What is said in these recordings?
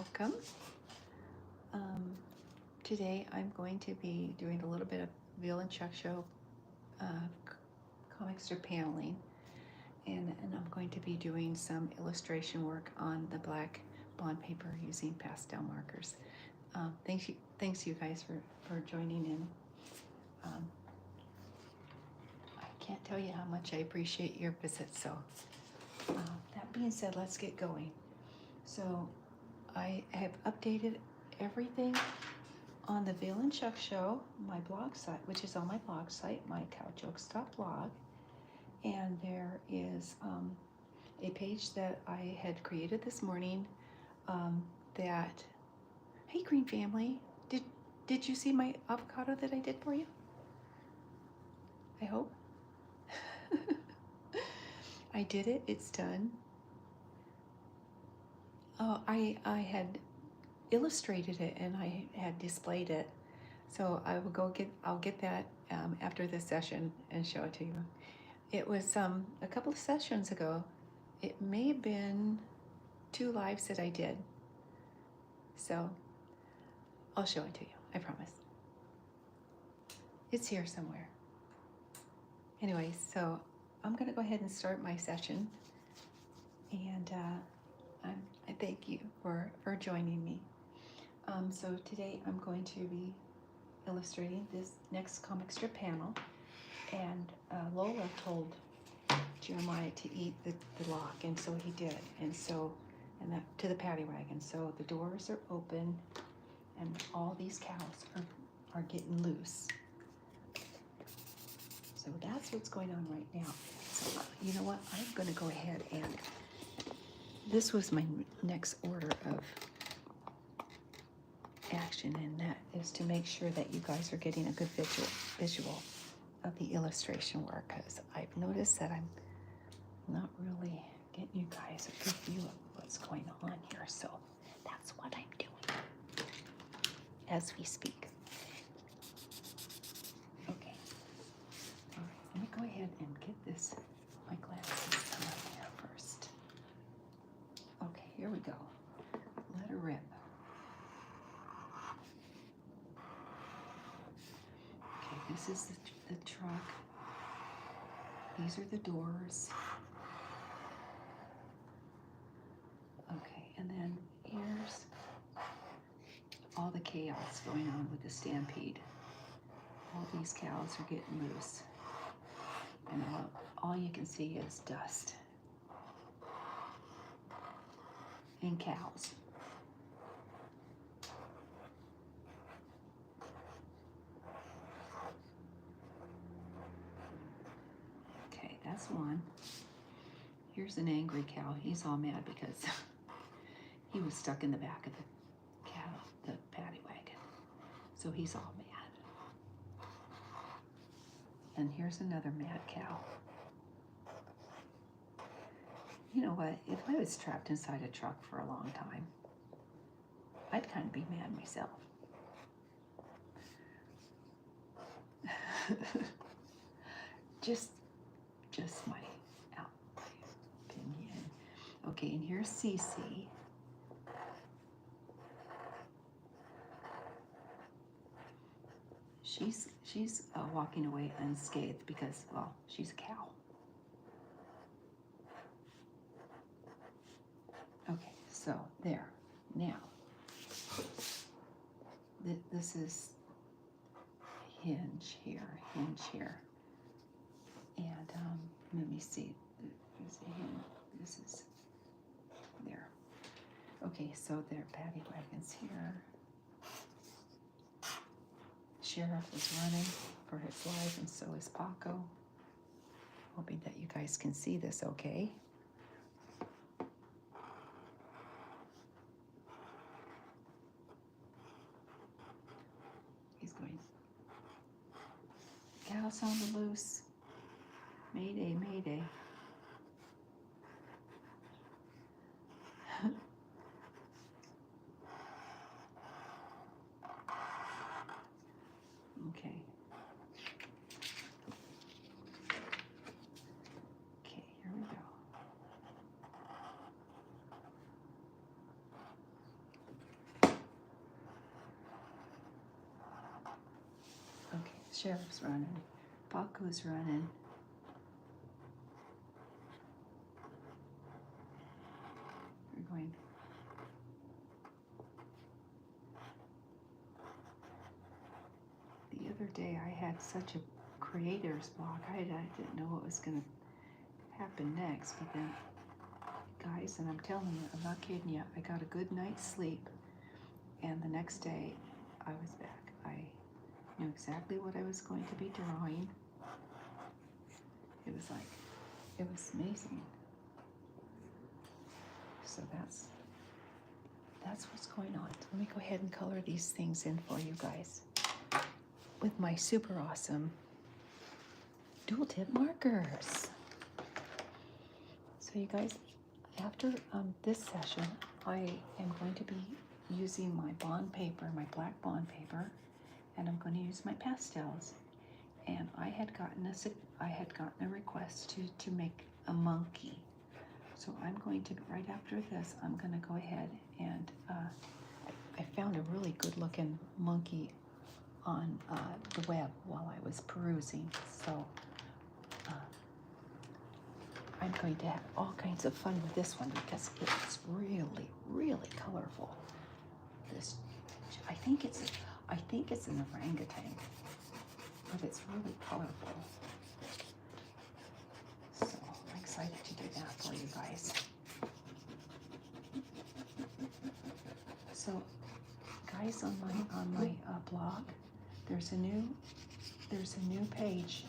welcome. Um, Today I'm going to be doing a little bit of Veal and Chuck Show comic strip paneling, and I'm going to be doing some illustration work on the black bond paper using pastel markers. Thanks you guys for joining in. Um, I can't tell you how much I appreciate your visit. So that being said, let's get going. So I have updated everything on the Veal and Chuck Show, my blog site, which is on my blog site, my cowjokes.blog. And there is a page that I had created this morning that, hey Green Family, did you see my avocado that I did for you? I hope. I did it, it's done. Oh, I had illustrated it and I had displayed it. So I'll get that after this session and show it to you. It was a couple of sessions ago. It may have been 2 lives that I did. So I'll show it to you, I promise. It's here somewhere. Anyway, so I'm gonna go ahead and start my session. And I thank you for joining me. So today I'm going to be illustrating this next comic strip panel. And Lola told Jeremiah to eat the lock, and so he did. And to the paddy wagon. So the doors are open, and all these cows are getting loose. So that's what's going on right now. So you know what? I'm going to go ahead and this was my next order of action, and that is to make sure that you guys are getting a good visual of the illustration work, because I've noticed that I'm not really getting you guys a good view of what's going on here. So that's what I'm doing as we speak. Okay. All right. Let me go ahead and get my glasses on here first. Okay, here we go. Let her rip. Okay, this is the truck. These are the doors. Okay, and then here's all the chaos going on with the stampede. All these cows are getting loose. And all you can see is dust. And cows. Okay, that's one. Here's an angry cow. He's all mad because he was stuck in the back of the paddy wagon. So he's all mad. And here's another mad cow. You know what? If I was trapped inside a truck for a long time, I'd kind of be mad myself. just my opinion. Okay, and here's Cece. She's walking away unscathed because, well, she's a cow. Okay, so there. Now, this is hinge here. And let me see. There's a hinge. This is there. Okay, so there are paddy wagons here. Sheriff is running for his life, and so is Paco. Hoping that you guys can see this okay. He's going, cows on the loose. Mayday, mayday. Okay. Okay, here we go. Sheriff's running. Baku's running. We're going. The other day I had such a creator's block. I didn't know what was going to happen next. But then, guys, and I'm telling you, I'm not kidding you, I got a good night's sleep. And the next day I was back. I knew exactly what I was going to be drawing. It was amazing. So that's what's going on. Let me go ahead and color these things in for you guys with my super awesome dual tip markers. So you guys, after this session, I am going to be using my bond paper, my black bond paper, and I'm going to use my pastels. And I had gotten a request to make a monkey. So I'm going to, right after this, I'm going to go ahead and I found a really good looking monkey on the web while I was perusing. So I'm going to have all kinds of fun with this one because it's really, really colorful. I think it's an orangutan, but it's really colorful. So I'm excited to do that for you guys. So, guys, on my blog, there's a new page.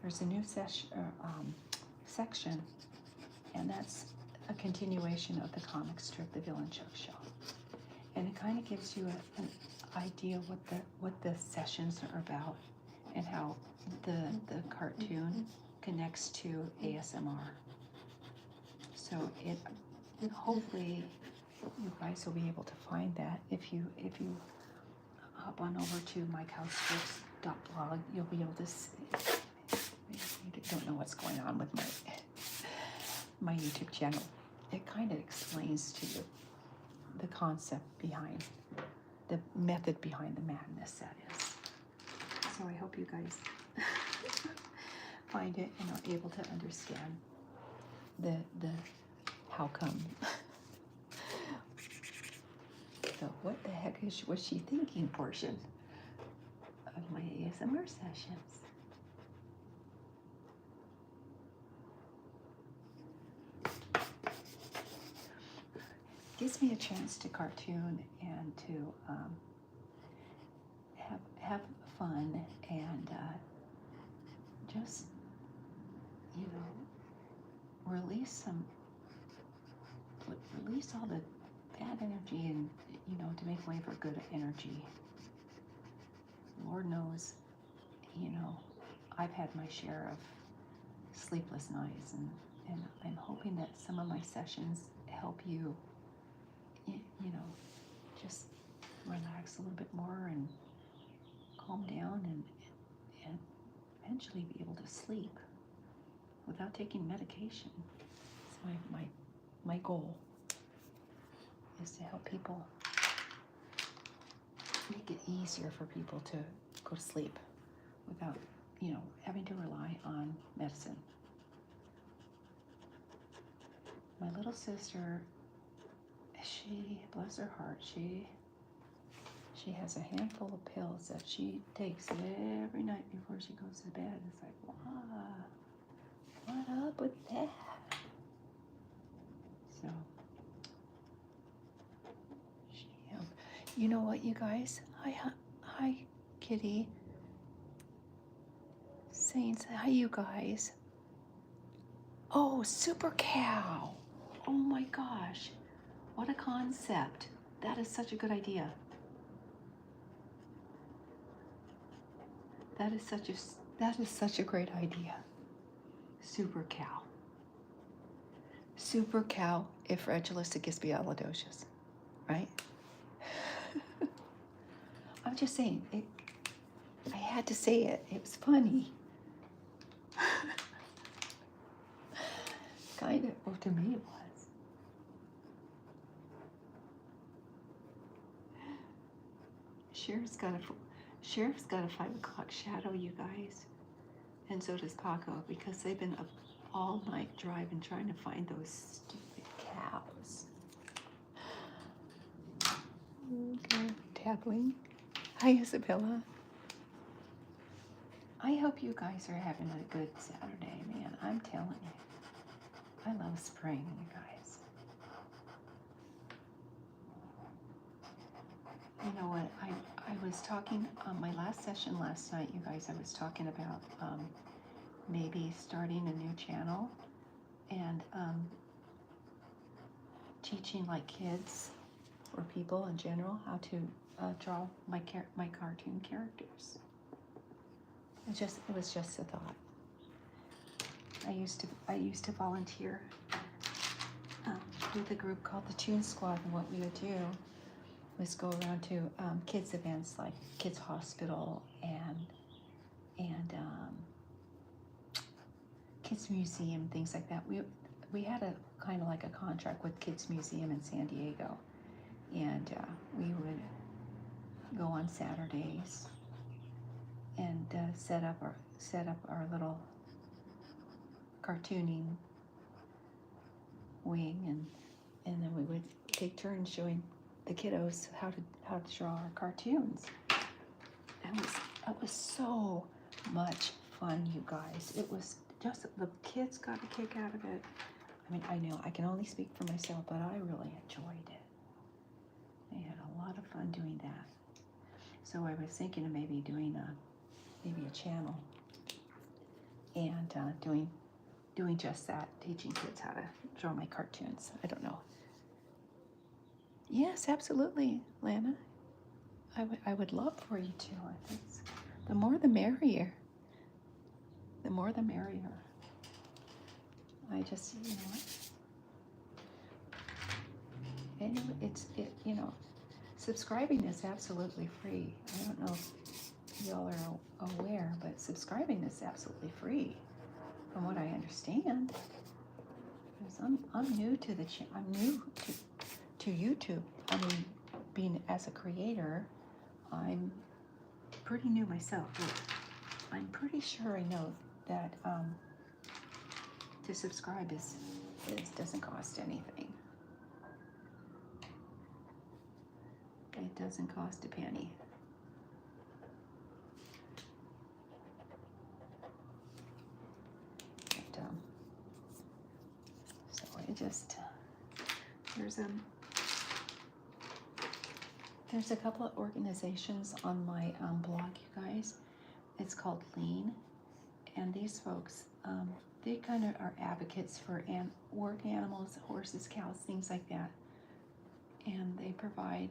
There's a new section, and that's a continuation of the comic strip, The Villain Chuck Show. And it kind of gives you an idea what the sessions are about and how the cartoon connects to ASMR. So hopefully you guys will be able to find that. If you hop on over to mycouchstrips.blog, you'll be able to see. You don't know what's going on with my YouTube channel. It kind of explains to you the concept behind, the method behind the madness, that is. So I hope you guys find it and are able to understand the how come. So what the heck was she thinking portion of my ASMR sessions. Gives me a chance to cartoon and to have fun and just, you know, release all the bad energy and, you know, to make way for good energy. Lord knows, you know, I've had my share of sleepless nights, and I'm hoping that some of my sessions help you, you know, just relax a little bit more and calm down and eventually be able to sleep without taking medication. It's my goal is to help people, make it easier for people to go to sleep without, you know, having to rely on medicine. My little sister, she, bless her heart, she has a handful of pills that she takes every night before she goes to bed. It's like, wow, what up with that? So, you know what, you guys? Hi, Kitty. Saints, hi, you guys. Oh, Super Cow. Oh my gosh, what a concept. That is such a good idea. That is such a great idea. Super Cow. Super Cow efragilisticexpialidocious, right? I'm just saying, I had to say it. It was funny. Kind of, well, to me it was. Cher's got Sheriff's got a 5 o'clock shadow, you guys. And so does Paco, because they've been up all night driving, trying to find those stupid cows. Okay, dabbling. Hi, Isabella. I hope you guys are having a good Saturday, man. I'm telling you. I love spring, you guys. You know what? I was talking on my last session last night, you guys. I was talking about maybe starting a new channel and teaching like kids or people in general how to draw my cartoon characters. It was just a thought. I used to volunteer with a group called the Toon Squad, and what we would do was go around to kids events like Kids Hospital and Kids Museum, things like that. We had a kind of like a contract with Kids Museum in San Diego, and we would go on Saturdays and set up our little cartooning wing, and then we would take turns showing the kiddos how to draw our cartoons. It was so much fun, you guys. It was just, the kids got a kick out of it. I mean, I know I can only speak for myself, but I really enjoyed it. I had a lot of fun doing that. So I was thinking of maybe doing maybe a channel and doing just that, teaching kids how to draw my cartoons. I don't know. Yes, absolutely, Lana. I would love for you to. I think the more the merrier. The more the merrier. I just, you know what? And subscribing is absolutely free. I don't know if y'all are aware, but subscribing is absolutely free, from what I understand. Because I'm new to I'm new to YouTube. I mean, being as a creator, I'm pretty new myself, but I'm pretty sure I know that to subscribe doesn't cost anything. It doesn't cost a penny. But, so I just there's a couple of organizations on my blog, you guys. It's called Lean, and these folks, they kind of are advocates for work animals, horses, cows, things like that. And they provide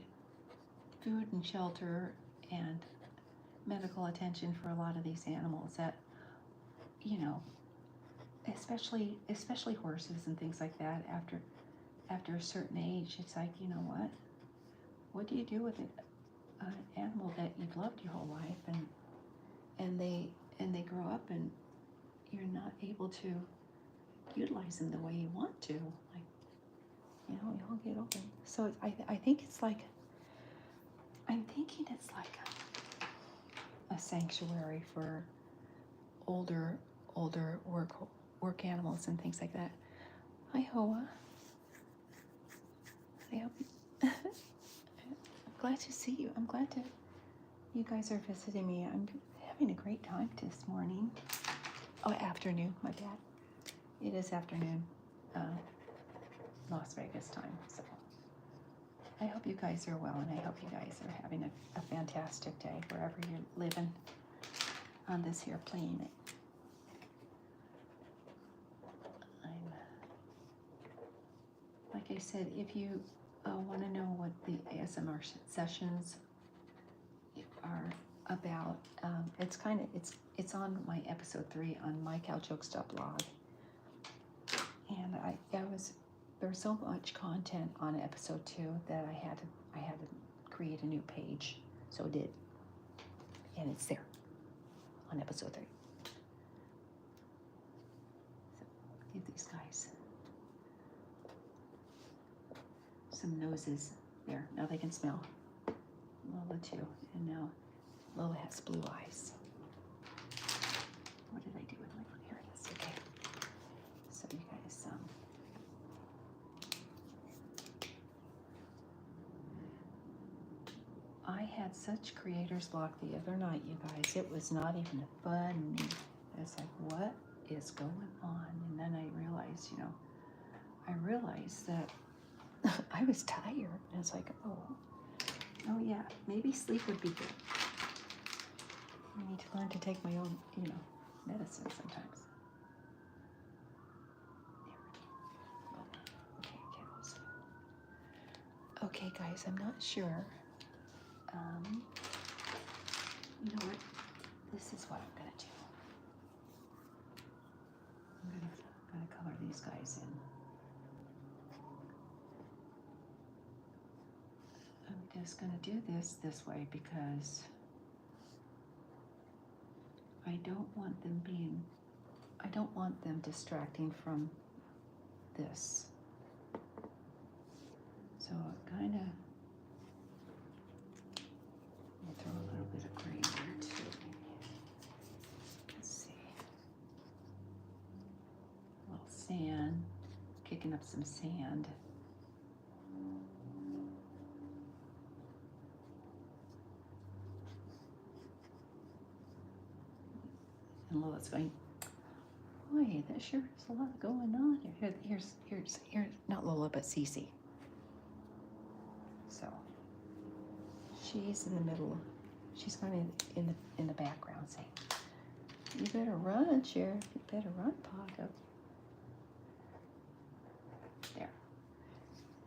food and shelter and medical attention for a lot of these animals that, especially horses and things like that. After a certain age, it's like, you know what do you do with an animal that you've loved your whole life, and they grow up and you're not able to utilize them the way you want to, like, you all get older. So I think it's like, I'm thinking it's like a sanctuary for older work animals and things like that. Hi, Hoa. I hope I'm glad to see you. I'm glad you guys are visiting me. I'm having a great time this morning. Oh, afternoon, my bad. It is afternoon, Las Vegas time. So I hope you guys are well, and I hope you guys are having a fantastic day wherever you're living on this here planet. Like I said, if you want to know what the ASMR sessions are about, it's on my episode 3 on mycowjokes.blog, and there was so much content on episode 2 that I had to create a new page, so I did, and it's there on episode 3. So give these guys some noses there. Now they can smell. Lola too, and now Lola has blue eyes. What did I do with my here it is. Okay. So you guys, I had such creator's block the other night, you guys. It was not even funny. It's like, what is going on? And then I realized, that I was tired. And it's like, oh yeah, maybe sleep would be good. I need to learn to take my own, medicine sometimes. Okay, kiddos. Okay, guys, I'm not sure. You know what? This is what I'm gonna do. I'm gonna color these guys in. I'm just gonna do this way because I don't want them distracting from this. So kind of, we'll throw a little bit of gray in there too. Let's see. A little sand, kicking up some sand. And Lola's going, boy, there sure is a lot going on here. Here's not Lola, but Cece. So she's in the middle. She's kind of in the background saying, "You better run, Sheriff. You better run, Paco." There.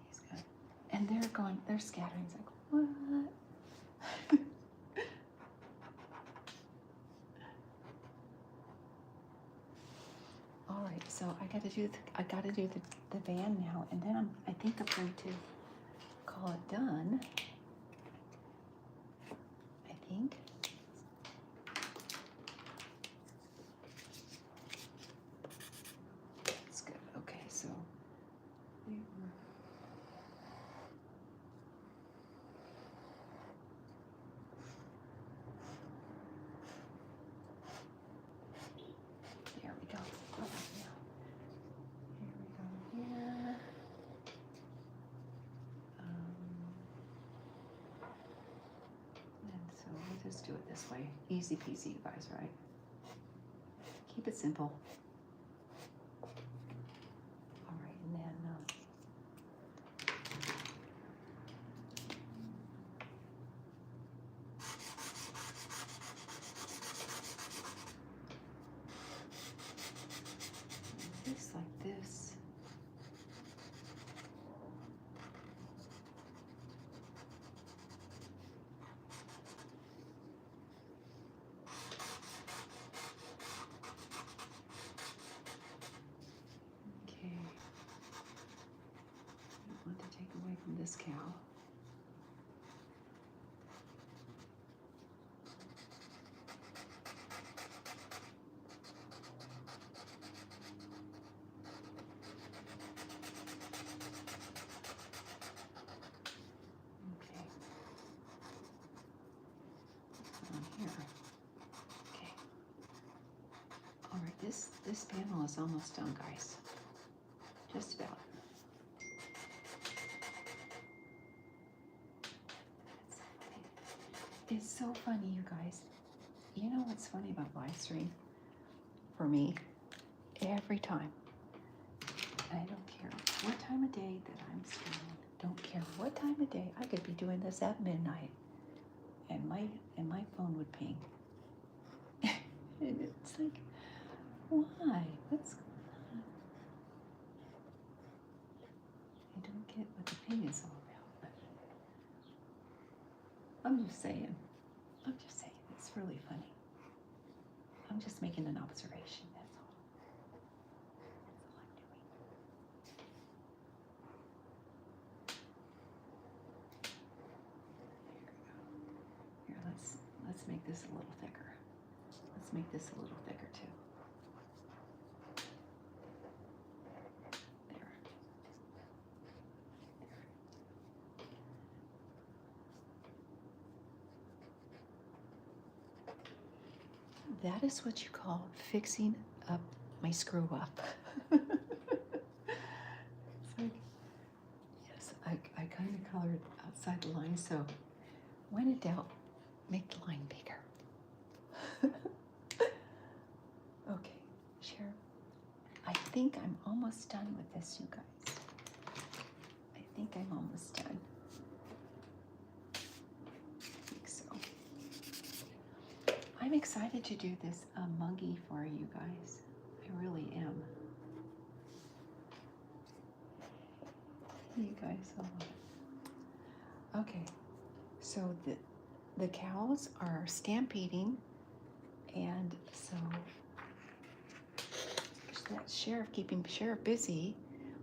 He's good. And they're scattering. It's like, what? All right, so I got to do the van now, and then I think I'm going to call it done. I think. That's good. Okay, so we were. There we go. All right, now. Here we go here. And so we'll just do it this way. Easy peasy, you guys, right? Keep it simple. All right, and then this like this. Okay. I don't want to take away from this cow. Okay. On here. Okay. All right, this panel is almost done, guys. Just about. It's so funny, you guys. You know what's funny about live stream? For me, every time, I don't care what time of day that I'm streaming, don't care what time of day, I could be doing this at midnight, and my phone would ping. And it's like, why? What's going on? I don't get what the ping is all about, but I'm just saying, it's really funny. I'm just making an observation, that's all. That's all I'm doing. Here, let's make this a little thicker. Let's make this a little thicker too. There. that is what you call fixing up my screw up. It's like, yes, I kind of colored outside the line, so when in doubt, make the line bigger. Okay, Sheriff, I think I'm almost done with this, you guys. I think I'm almost done. I think so. I'm excited to do this mungie for you guys. I really am. You guys will love it. Okay, so the cows are stampeding, and so that's Sheriff keeping Sheriff busy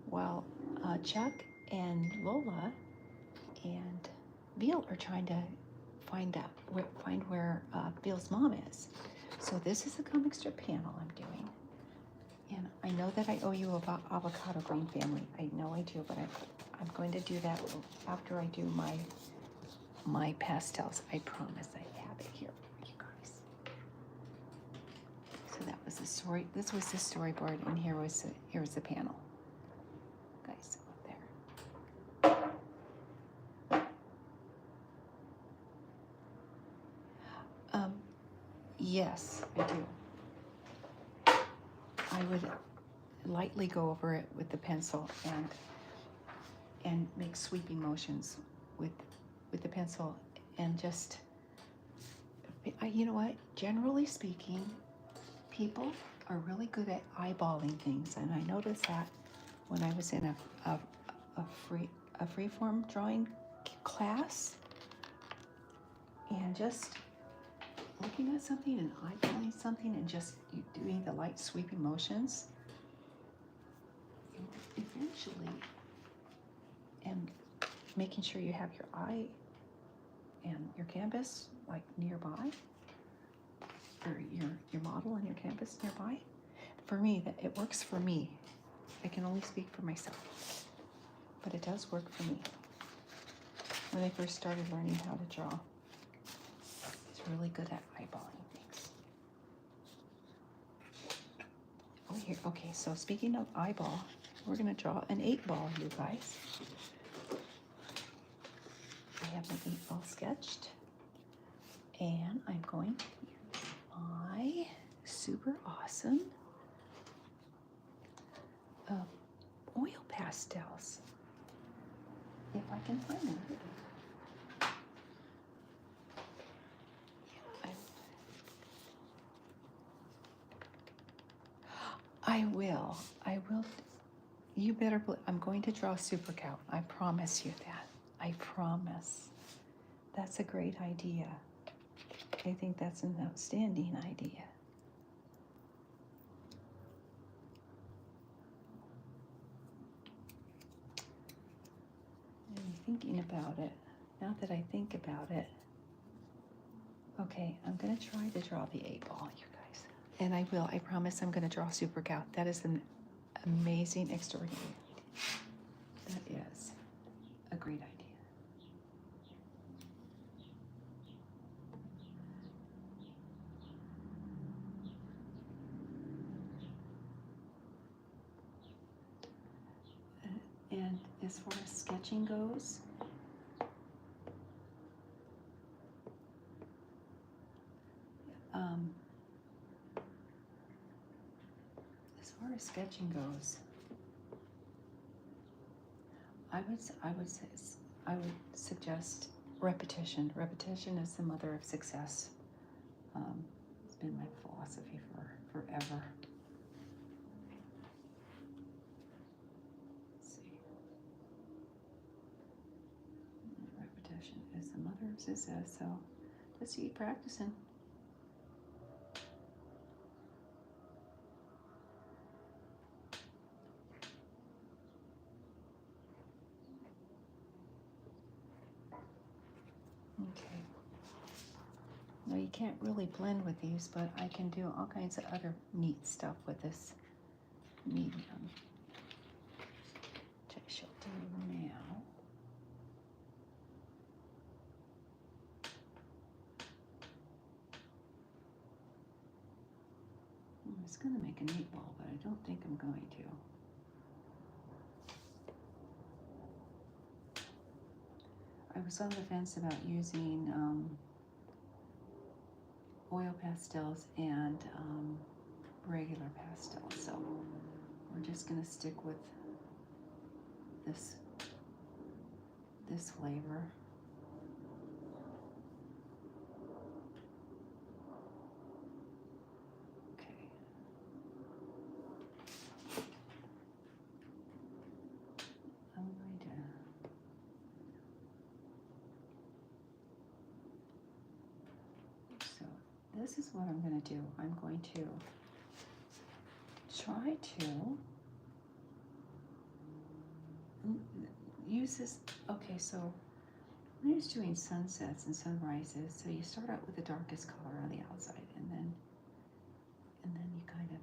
while Chuck and Lola and Bill are trying to find where Bill's mom is. So this is a comic strip panel I'm doing, and I know that I owe you about Avocado Green Family. I know I do, but I'm going to do that after I do my pastels. I promise I have it here for you guys. So that was the story. This was the storyboard, and here was the panel. Guys, up there. Yes, I do. I would lightly go over it with the pencil and make sweeping motions with the pencil, and just, you know what? Generally speaking, people are really good at eyeballing things, and I noticed that when I was in a freeform drawing class, and just looking at something and eyeballing something and just doing the light sweeping motions, eventually, and making sure you have your eye and your canvas like nearby, or your model and your canvas nearby. For me, that it works for me. I can only speak for myself, but it does work for me. When I first started learning how to draw, it's really good at eyeballing things. Oh, here, okay, so speaking of eyeball, we're gonna draw an 8-ball, you guys. I have an 8-ball sketched, and I'm going to use my super awesome oil pastels, if I can find them. I will. You better believe I'm going to draw Super Cow. I promise you that. I promise. That's a great idea. I think that's an outstanding idea. I'm thinking about it. Now that I think about it. Okay, I'm going to try to draw the 8-ball, you guys. And I will. I promise I'm going to draw Super Cow. That is an amazing, extraordinary idea. That is a great idea. And as far as sketching goes, I would suggest repetition. Repetition is the mother of success. It's been my philosophy for forever. Let's see. Repetition is the mother of success. So just keep practicing. Okay. Now you can't really blend with these, but I can do all kinds of other neat stuff with this medium, which I shall do now. was going to make an 8-ball, but I don't think I'm going to. I was on the fence about using oil pastels and regular pastels, so we're just going to stick with this flavor. Okay. I'm going to so this is what I'm going to do. I'm going to try to use this. Okay, so I'm just doing sunsets and sunrises. So you start out with the darkest color on the outside, and then you kind of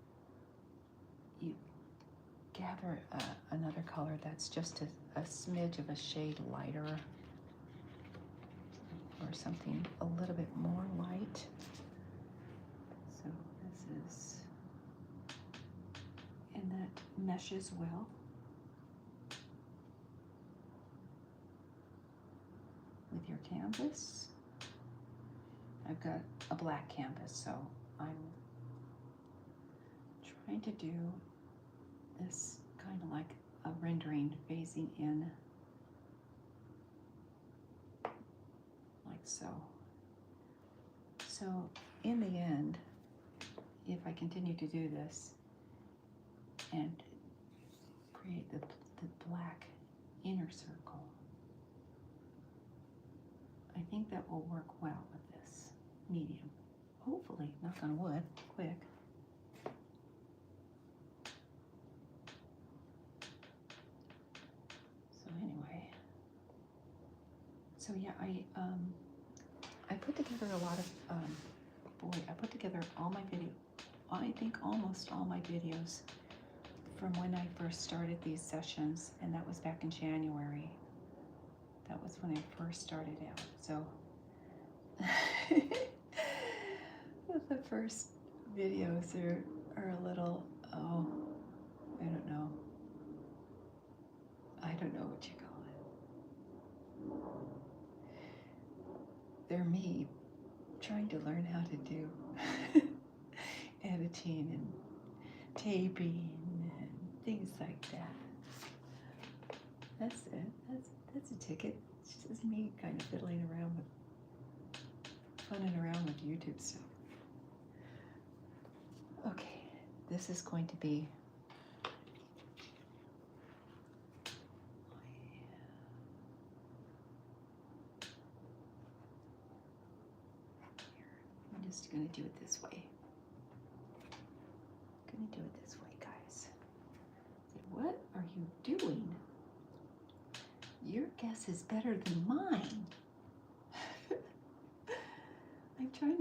gather another color that's just a smidge of a shade lighter, or something a little bit more light. So this is, and that meshes well with your canvas. I've got a black canvas, so I'm trying to do this kind of like a rendering, phasing in like so. So in the end, if I continue to do this and create the black inner circle, I think that will work well with this medium. Hopefully, knock on wood, quick. So anyway, so yeah, I put together a lot of, I put together all my I think almost all my videos from when I first started these sessions, and that was back in January. That was when I first started out. So the first videos are a little, oh, I don't know what you call it. They're me trying to learn how to do editing and taping and things like that. That's it. That's a ticket. It's just me kind of fiddling around with, funning around with YouTube stuff. Okay, this is going to be I'm just going to do it this way. Guys. What are you doing? Your guess is better than mine. I'm trying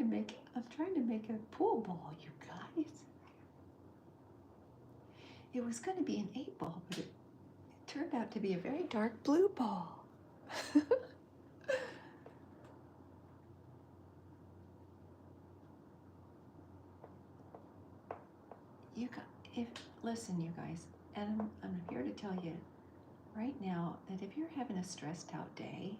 to make a pool ball, you guys. It was going to be an 8-ball, but it turned out to be a very dark blue ball. Listen, you guys, and I'm here to tell you right now that if you're having a stressed out day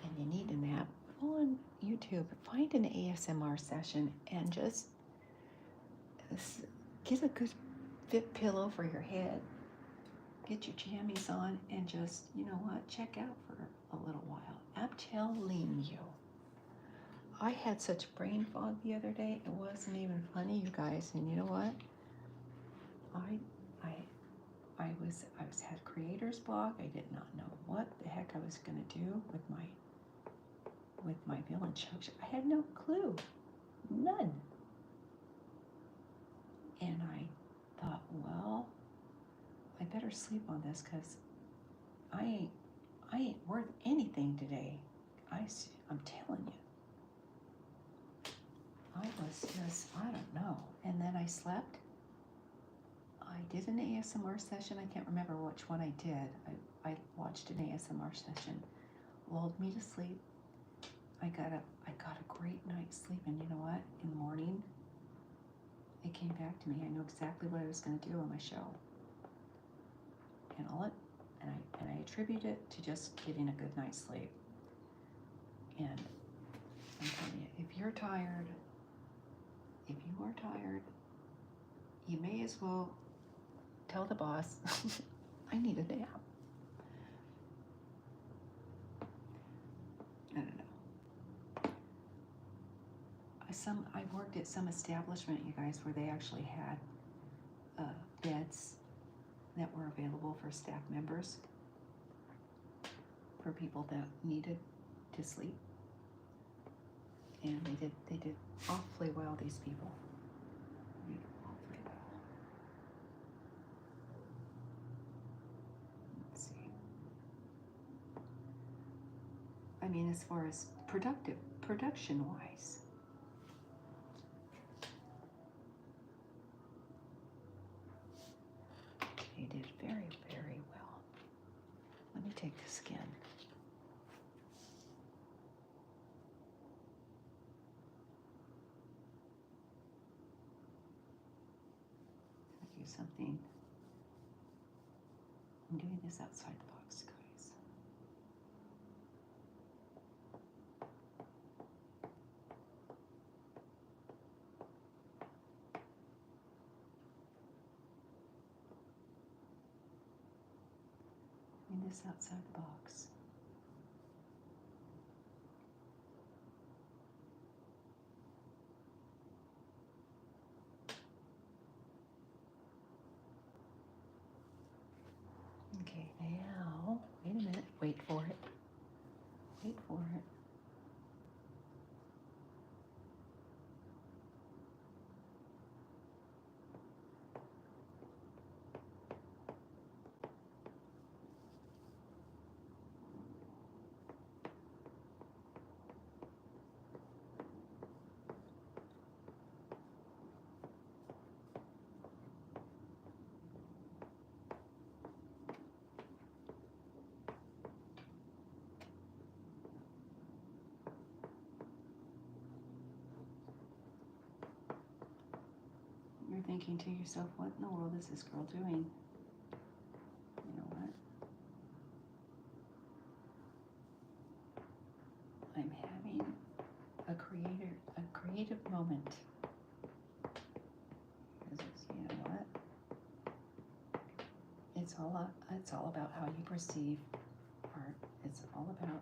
and you need a nap, go on YouTube, find an ASMR session, and just get a good fit pillow for your head, get your jammies on, and just, you know what, check out for a little while. I'm telling you. I had such brain fog the other day, it wasn't even funny, you guys. And you know what? I had creator's block. I did not know what the heck I was gonna do with my villain chokes. I had no clue, none. And I thought, well, I better sleep on this because I ain't worth anything today. I'm telling you. I was just, I don't know. And then I slept. I did an ASMR session. I can't remember which one I did. I watched an ASMR session, lulled me to sleep. I got a great night's sleep, and you know what? In the morning, it came back to me. I know exactly what I was going to do on my show, and I attribute it to just getting a good night's sleep. And I'm telling you, if you are tired, you may as well tell the boss, I need a nap. I don't know. I worked at some establishment, you guys, where they actually had beds that were available for staff members, for people that needed to sleep. And they did awfully well, these people. They did awfully well. Let's see. I mean, as far as production-wise. They did very, very well. Let me take the skin. Do something. I'm doing this outside the box, guys. Doing this outside the box. Okay, now, wait a minute, wait for it. Wait for it. You're thinking to yourself, what in the world is this girl doing? You know what? I'm having a creative moment. Because you know what? It's all about how you perceive art. It's all about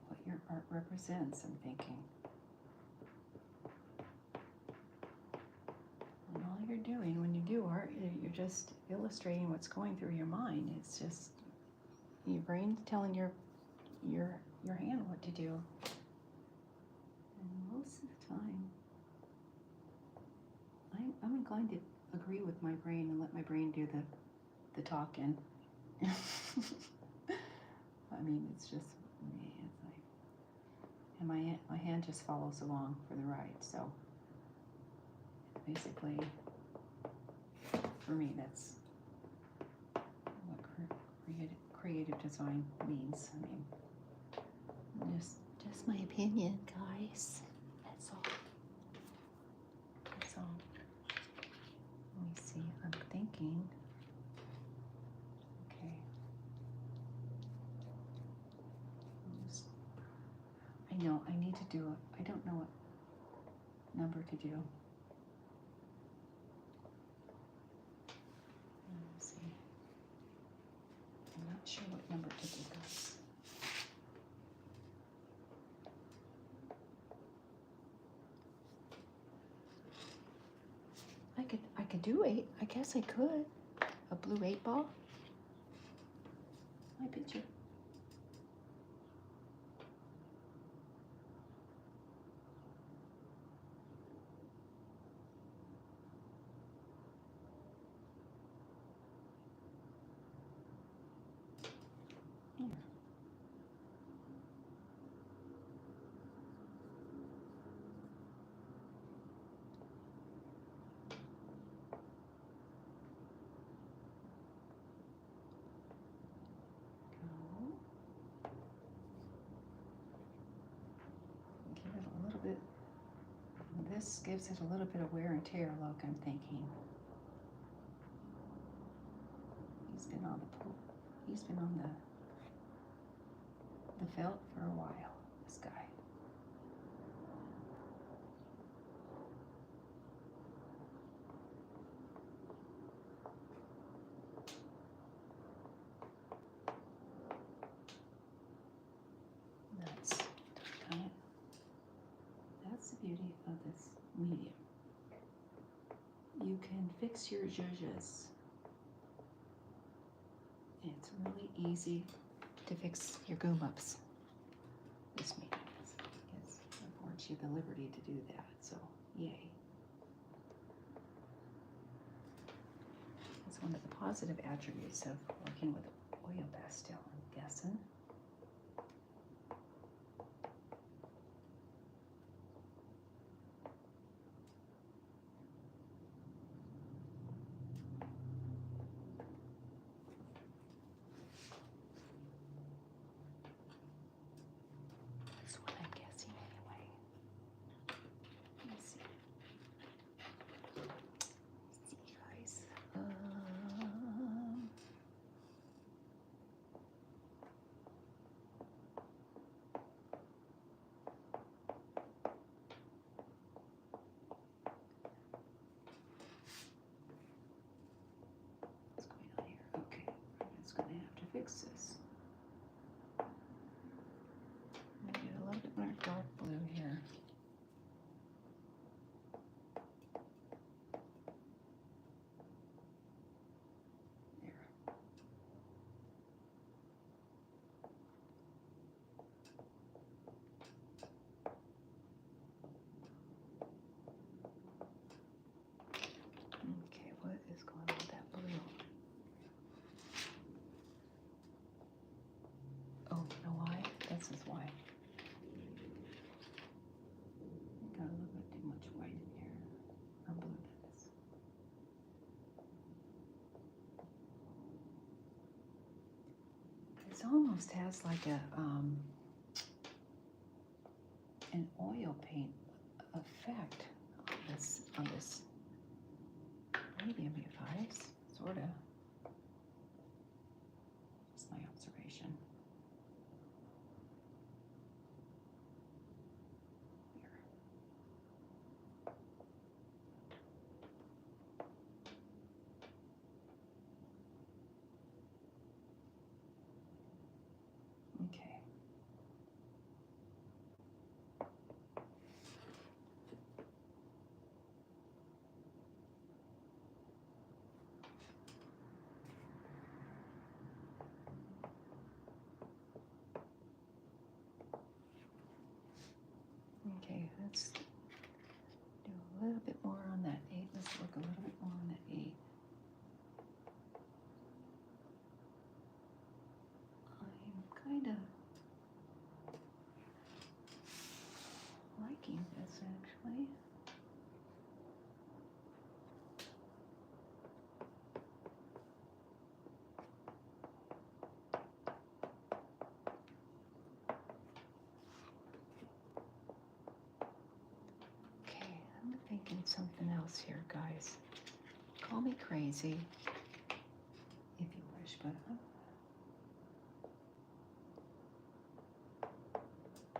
what your art represents, I'm thinking. And all you're doing when you do art, you're just illustrating what's going through your mind. It's just your brain telling your hand what to do. And most of the time, I'm inclined to agree with my brain and let my brain do the talking. I mean, it's just me. It's like, and my hand just follows along for the ride. So basically, for me, that's what creative design means. I mean, just my opinion, guys. That's all. That's all. Let me see. I'm thinking. Okay. I know I need to do it. I don't know what number to do. Let's see. I'm not sure what number to do, guys. I could do 8. I guess I could. A blue 8 ball. My picture. Here. this gives it a little bit of wear and tear look, I'm thinking. He's been on the pool. He's been on the felt for a while, this guy. That's the beauty of this medium. You can fix your zhuzhes. It's really easy to fix your goom ups. This medium affords you the liberty to do that, so yay. It's one of the positive attributes of working with oil pastel, I'm guessing. That's what I'm guessing anyway. Let me see. Let's see, guys. What's going on here? Okay, I'm just going to have to fix this. I'm going to get a little bit more dark blue here. There. Okay, what is going on with that blue? Oh, you know why? This is why. Got a little bit too much white in here. Or blue, that is. It almost has like a an oil paint effect on this medium, you guys. Sorta. Just my observation. Okay. Okay, let's do a little bit more on that 8. Let's work a little bit more on that 8. I'm kind of liking this, actually. Okay, I'm thinking something else here, guys. Call me crazy if you wish, but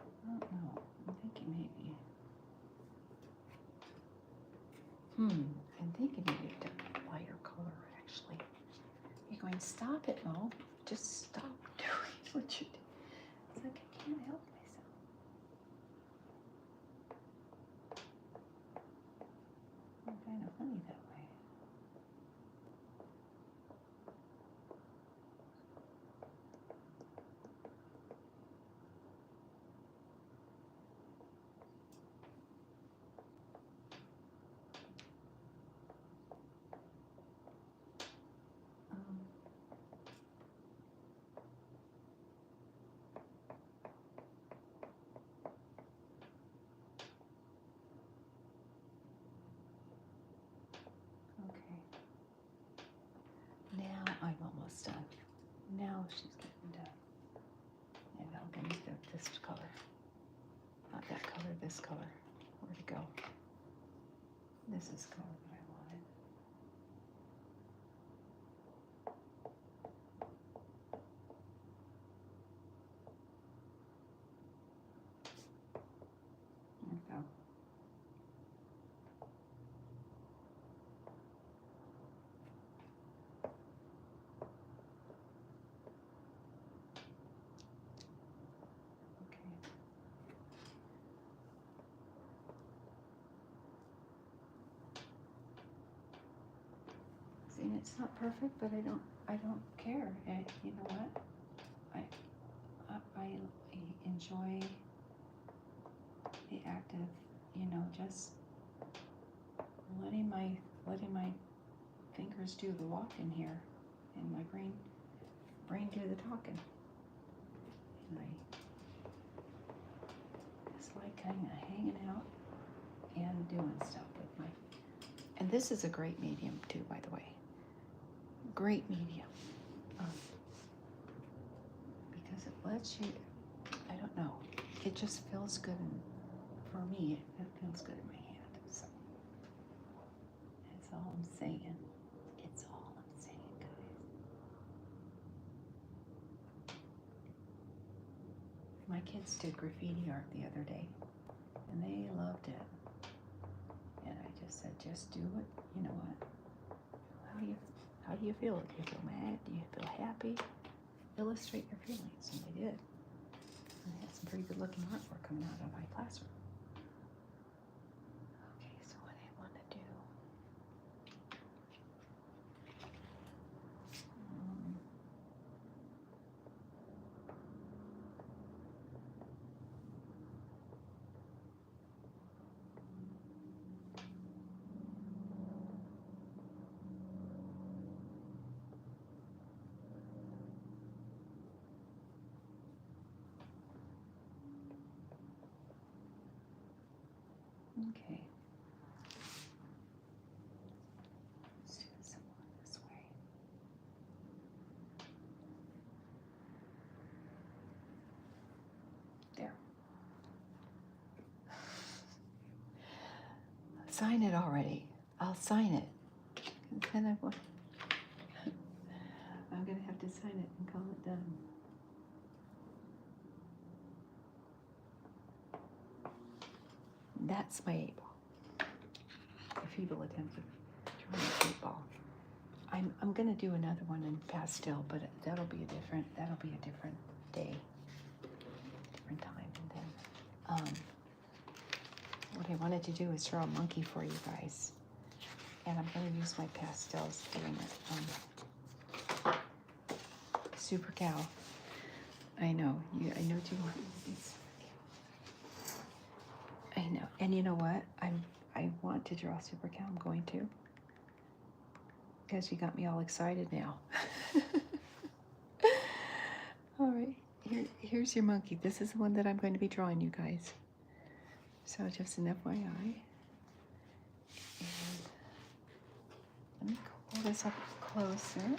I don't know. I'm thinking maybe. I'm thinking maybe a lighter color, actually. You're going, stop it, Mo. Just stop doing what you do. It's like I can't help myself. I'm kind of funny that way. Okay. Now I'm almost done. Now she's getting done. And I'll give you this color. Not that color, this color. Where'd it go? This is color that I wanted. There we go. Okay. See, it's not perfect, but I don't care. And you know what? I enjoy the act of, just letting my fingers do the walking here, and my brain do the talking. And I just like kind of hanging out and doing stuff with my. And this is a great medium too, by the way. Great medium. Because it lets you, I don't know, it just feels good. And for me, it feels good in my hand. So that's all I'm saying. It's all I'm saying, guys. My kids did graffiti art the other day, and they loved it. And I just said, just do it. You know what? How do you feel? Do you feel mad? Do you feel happy? Illustrate your feelings, and they did. And they had some pretty good looking artwork coming out of my classroom. Okay, so what I want to do. Okay. Let's do it somewhere this way. There. Sign it already. I'll sign it. And then I'm going to have to sign it and call it done. That's my 8-ball. A feeble attempt at drawing an 8-ball. I'm going to do another one in pastel, but that'll be a different day, different time. And then what I wanted to do is draw a monkey for you guys, and I'm going to use my pastels doing it. Super Cow. I know you want these. I know, and you know what? I want to draw Super Cow. I'm going to, because you got me all excited now. All right, here's your monkey. This is the one that I'm going to be drawing, you guys. So just an FYI. And let me pull this up closer.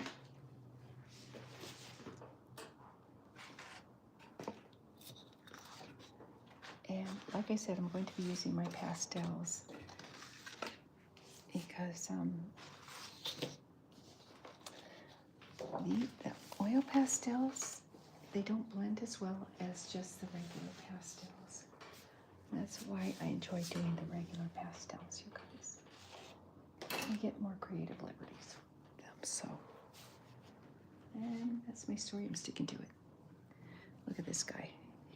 And like I said, I'm going to be using my pastels because the oil pastels, they don't blend as well as just the regular pastels. That's why I enjoy doing the regular pastels, you guys. I get more creative liberties with them, so. And that's my story. I'm sticking to it. Look at this guy.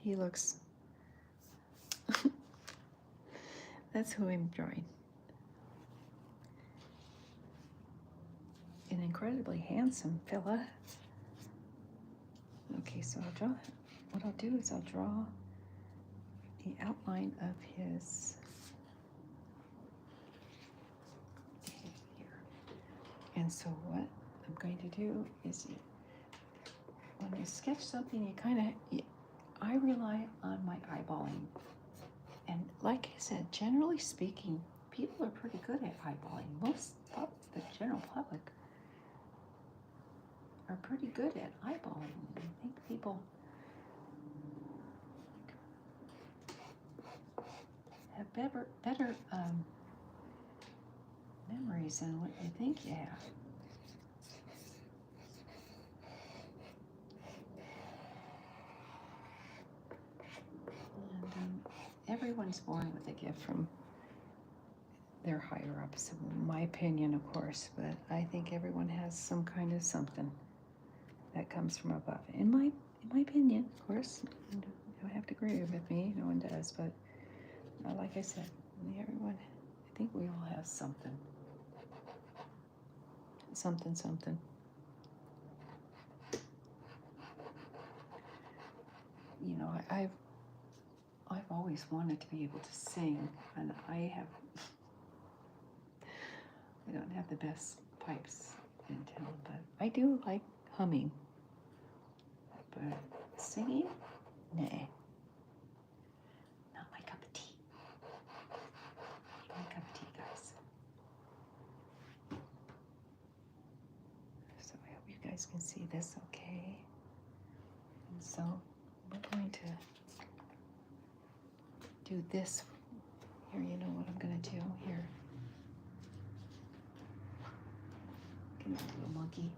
He looks. That's who I'm drawing. An incredibly handsome fella. Okay, so I'll draw. What I'll do is I'll draw the outline of his here. And so what I'm going to do is, when you sketch something, I rely on my eyeballing. And like I said, generally speaking, people are pretty good at eyeballing. The general public are pretty good at eyeballing. I think people have better memories and what you think you have. And everyone's born with a gift from their higher ups, in my opinion, of course, but I think everyone has some kind of something that comes from above. In my opinion, of course, you don't have to agree with me. No one does, but like I said, everyone, I think we all have something. Something. You know, I've always wanted to be able to sing, and I don't have the best pipes in town, but I do like humming. But singing, nah, not my cup of tea. Not my cup of tea, guys. So I hope you guys can see this okay. And so we're going to do this. Here, you know what I'm going to do here. Get a little monkey.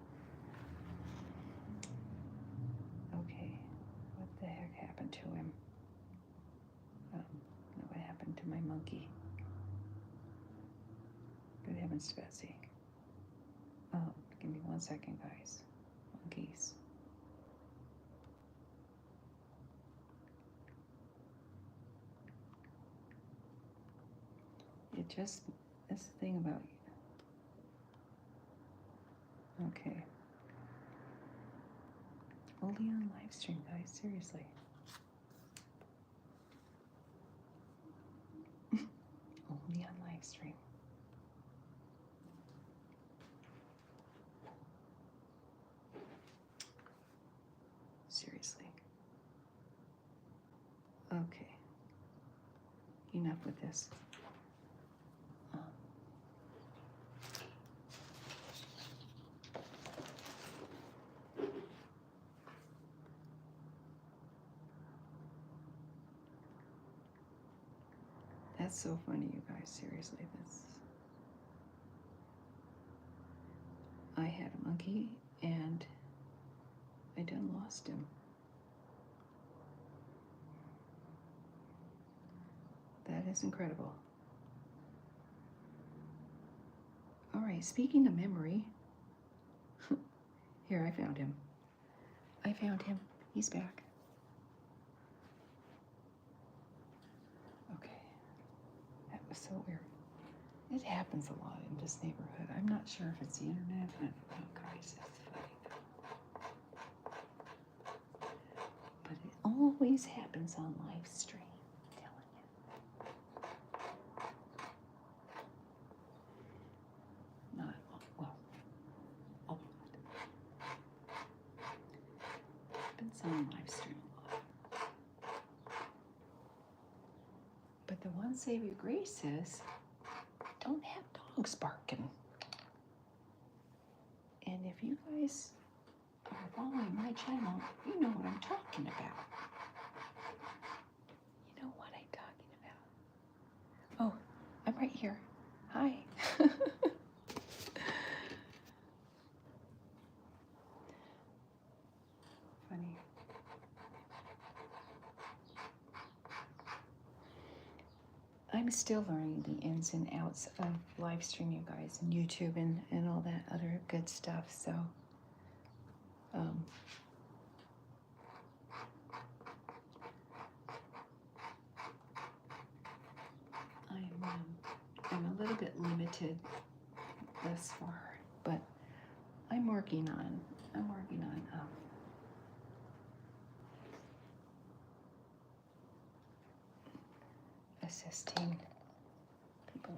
Okay, what the heck happened to him? What happened to my monkey? Good heavens, Betsy. Oh, give me 1 second, guys. Monkeys. That's the thing about you. Okay. Only on live stream, guys, seriously. Only on live stream. Seriously. Okay. Enough with this. That's so funny, you guys. Seriously, I had a monkey, and I done lost him. That is incredible. All right, speaking of memory, here, I found him. He's back. Okay, that was so weird. It happens a lot in this neighborhood. I'm not sure if it's the internet, but oh, guys, it's funny. But it always happens on live stream, I'm telling you. Not well, a lot. Happens on live stream a lot. But the one Savior Grace says, don't have dogs barking. And if you guys are following my channel, you know what I'm talking about. You know what I'm talking about. Oh, I'm right here. Hi. Funny. I'm still learning the ins and outs of live stream, you guys, and YouTube and all that other good stuff. So, I'm a little bit limited thus far, but I'm working on assisting people,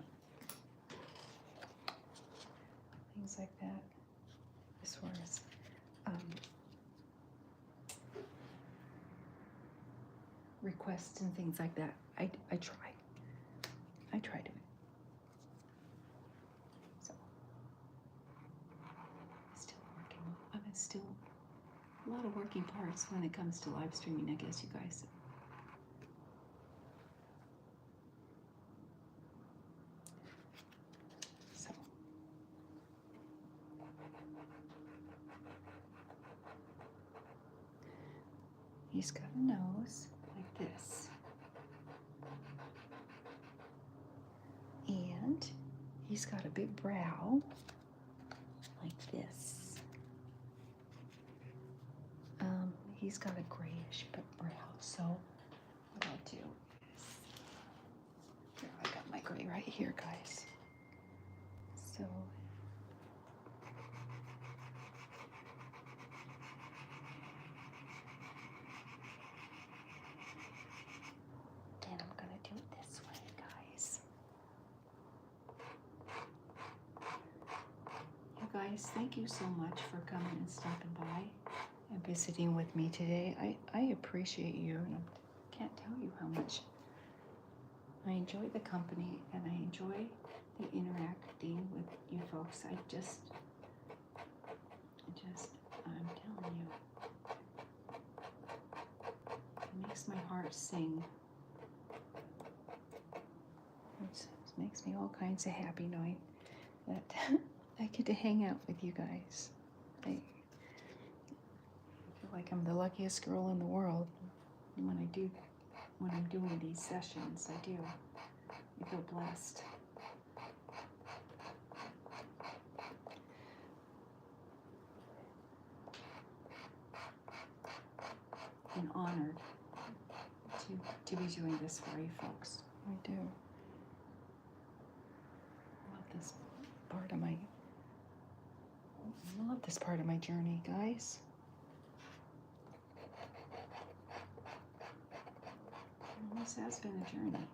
things like that, as far as requests and things like that. I try to. So still a lot of working parts when it comes to live streaming, I guess, you guys. So He's got a nose like this. And he's got a big brow like this. He's got a grayish brow, so what I'll do is, here, I got my gray right here, guys. So and I'm gonna do it this way, guys. You guys, thank you so much for coming and stopping by and visiting with me today. I appreciate you, and I can't tell you how much I enjoy the company, and I enjoy the interacting with you folks. I'm telling you, it makes my heart sing. It makes me all kinds of happy knowing that I get to hang out with you guys. I feel like I'm the luckiest girl in the world when I'm doing these sessions. I do. I feel blessed. And honored to be doing this for you folks. I do. I love this part of my journey, guys. And this has been a journey.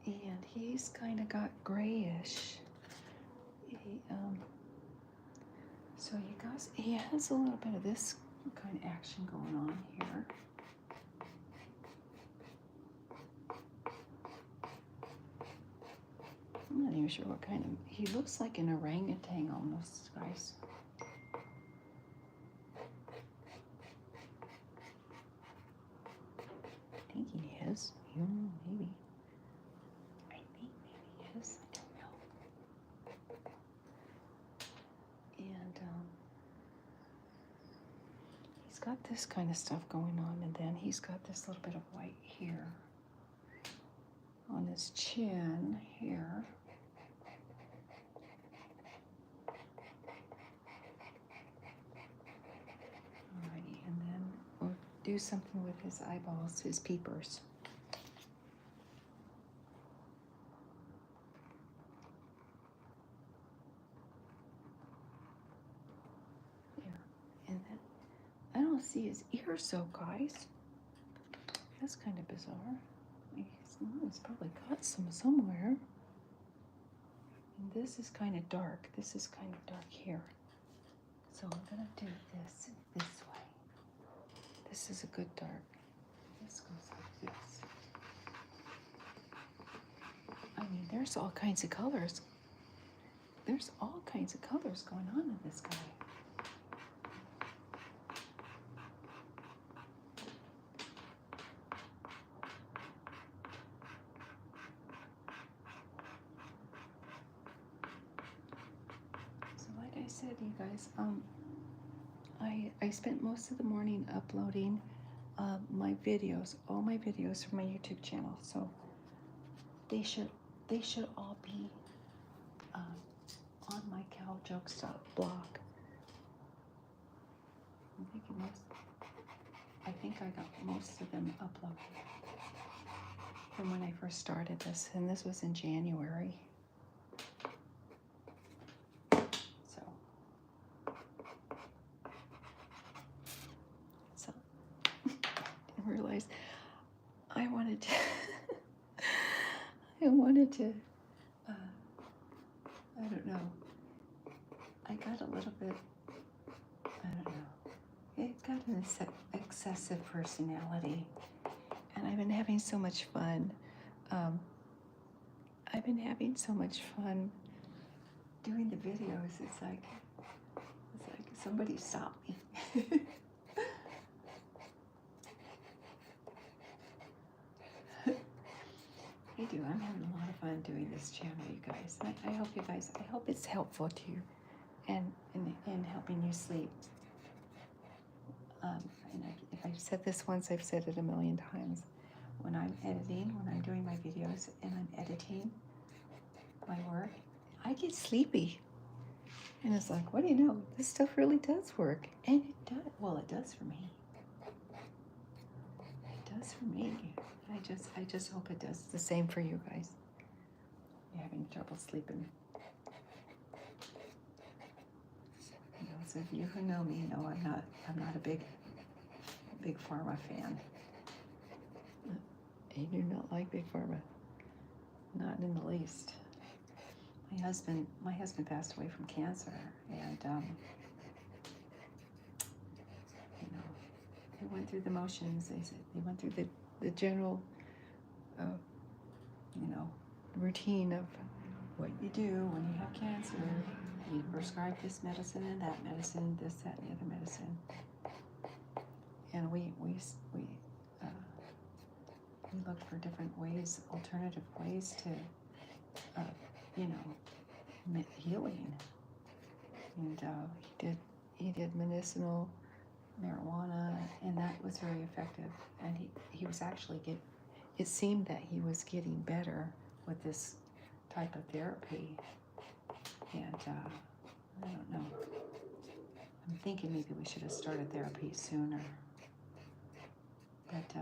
And he's kind of got grayish. So you guys, he has a little bit of this kind of action going on here. I'm not even sure what kind of, he looks like an orangutan almost, guys. I think he is. Maybe. I think maybe he is. I don't know. And he's got this kind of stuff going on, and then he's got this little bit of white here on his chin here. Alrighty, and then we'll do something with his eyeballs, his peepers. There. And then I don't see his ears though, guys. That's kind of bizarre. He's probably got some somewhere. And this is kind of dark. This is kind of dark here. So I'm gonna do this way. This is a good dark. This goes like this. I mean, there's all kinds of colors. There's all kinds of colors going on in this guy. So like I said, you guys, I spent most of the morning uploading my videos, all my videos from my YouTube channel. So they should all be on my caljokes.blog. I think I got most of them uploaded from when I first started this, and this was in January. So I realized I wanted to I don't know. I got a little bit, I don't know. It got an excessive personality, and I've been having so much fun. Doing the videos. It's like somebody stop me. I do. I'm having a lot of fun doing this channel, you guys. I hope you guys, I hope it's helpful to you and helping you sleep. If I've said this once, I've said it a million times. When I'm editing, when I'm doing my videos and I'm editing my work, I get sleepy. And it's like, what do you know? This stuff really does work. And it does. Well, it does for me. It does for me. I just hope it does the same for you guys. You're having trouble sleeping. Those of you who know me know I'm not a big pharma fan. I do not like big pharma. Not in the least. My husband passed away from cancer, and they went through the motions. They went through the general, routine of what you do when you have cancer. You prescribe this medicine and that medicine, this, that, and the other medicine, and we look for different ways, alternative ways to, healing. And he did medicinal marijuana, and that was very effective. And he was actually it seemed that he was getting better with this type of therapy. And I don't know. I'm thinking maybe we should have started therapy sooner. But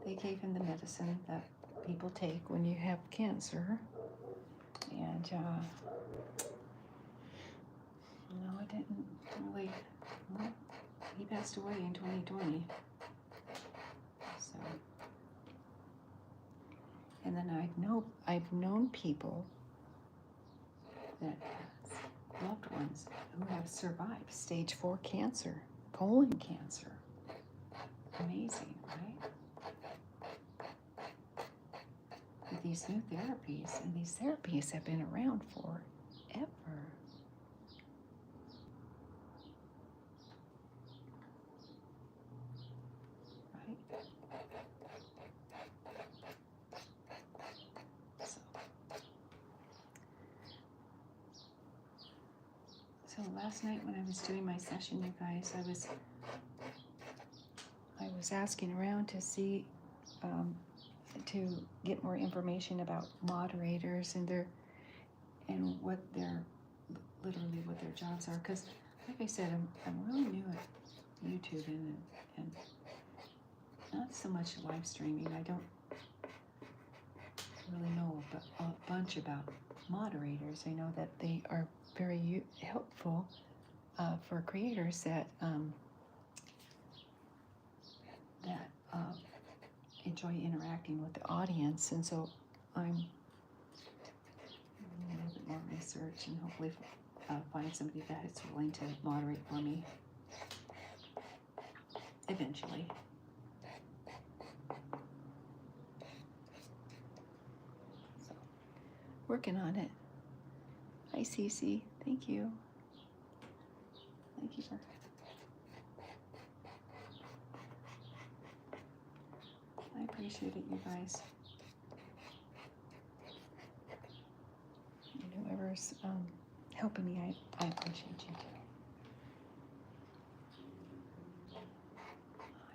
they gave him the medicine that people take when you have cancer. And I didn't really. Well, he passed away in 2020. So, and then I've known people that have loved ones who have survived stage 4 cancer, colon cancer. Amazing, right? With these new therapies, and these therapies have been around forever. So last night when I was doing my session, you guys, I was asking around to see, to get more information about moderators and what their jobs are. Because, like I said, I'm really new at YouTube and not so much live streaming. I don't really know a bunch about moderators. I know that they are very helpful for creators that enjoy interacting with the audience. And so I'm doing a little bit more research and hopefully find somebody that is willing to moderate for me eventually. So, working on it. Hi, Cece. Thank you. Thank you for. I appreciate it, you guys. And whoever's helping me, I appreciate you too.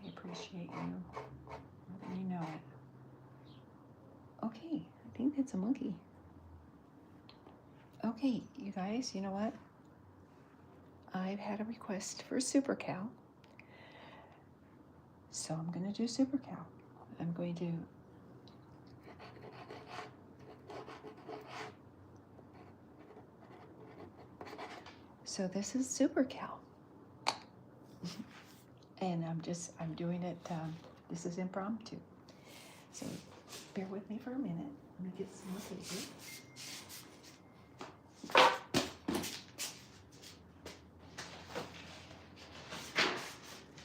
I appreciate you more than you know it. Okay, I think that's a monkey. Okay, you guys, you know what? I've had a request for Super Cow. So I'm going to do Super Cow. I'm going to so this is Super Cow. And I'm doing it, this is impromptu. So bear with me for a minute. Let me get some more paper.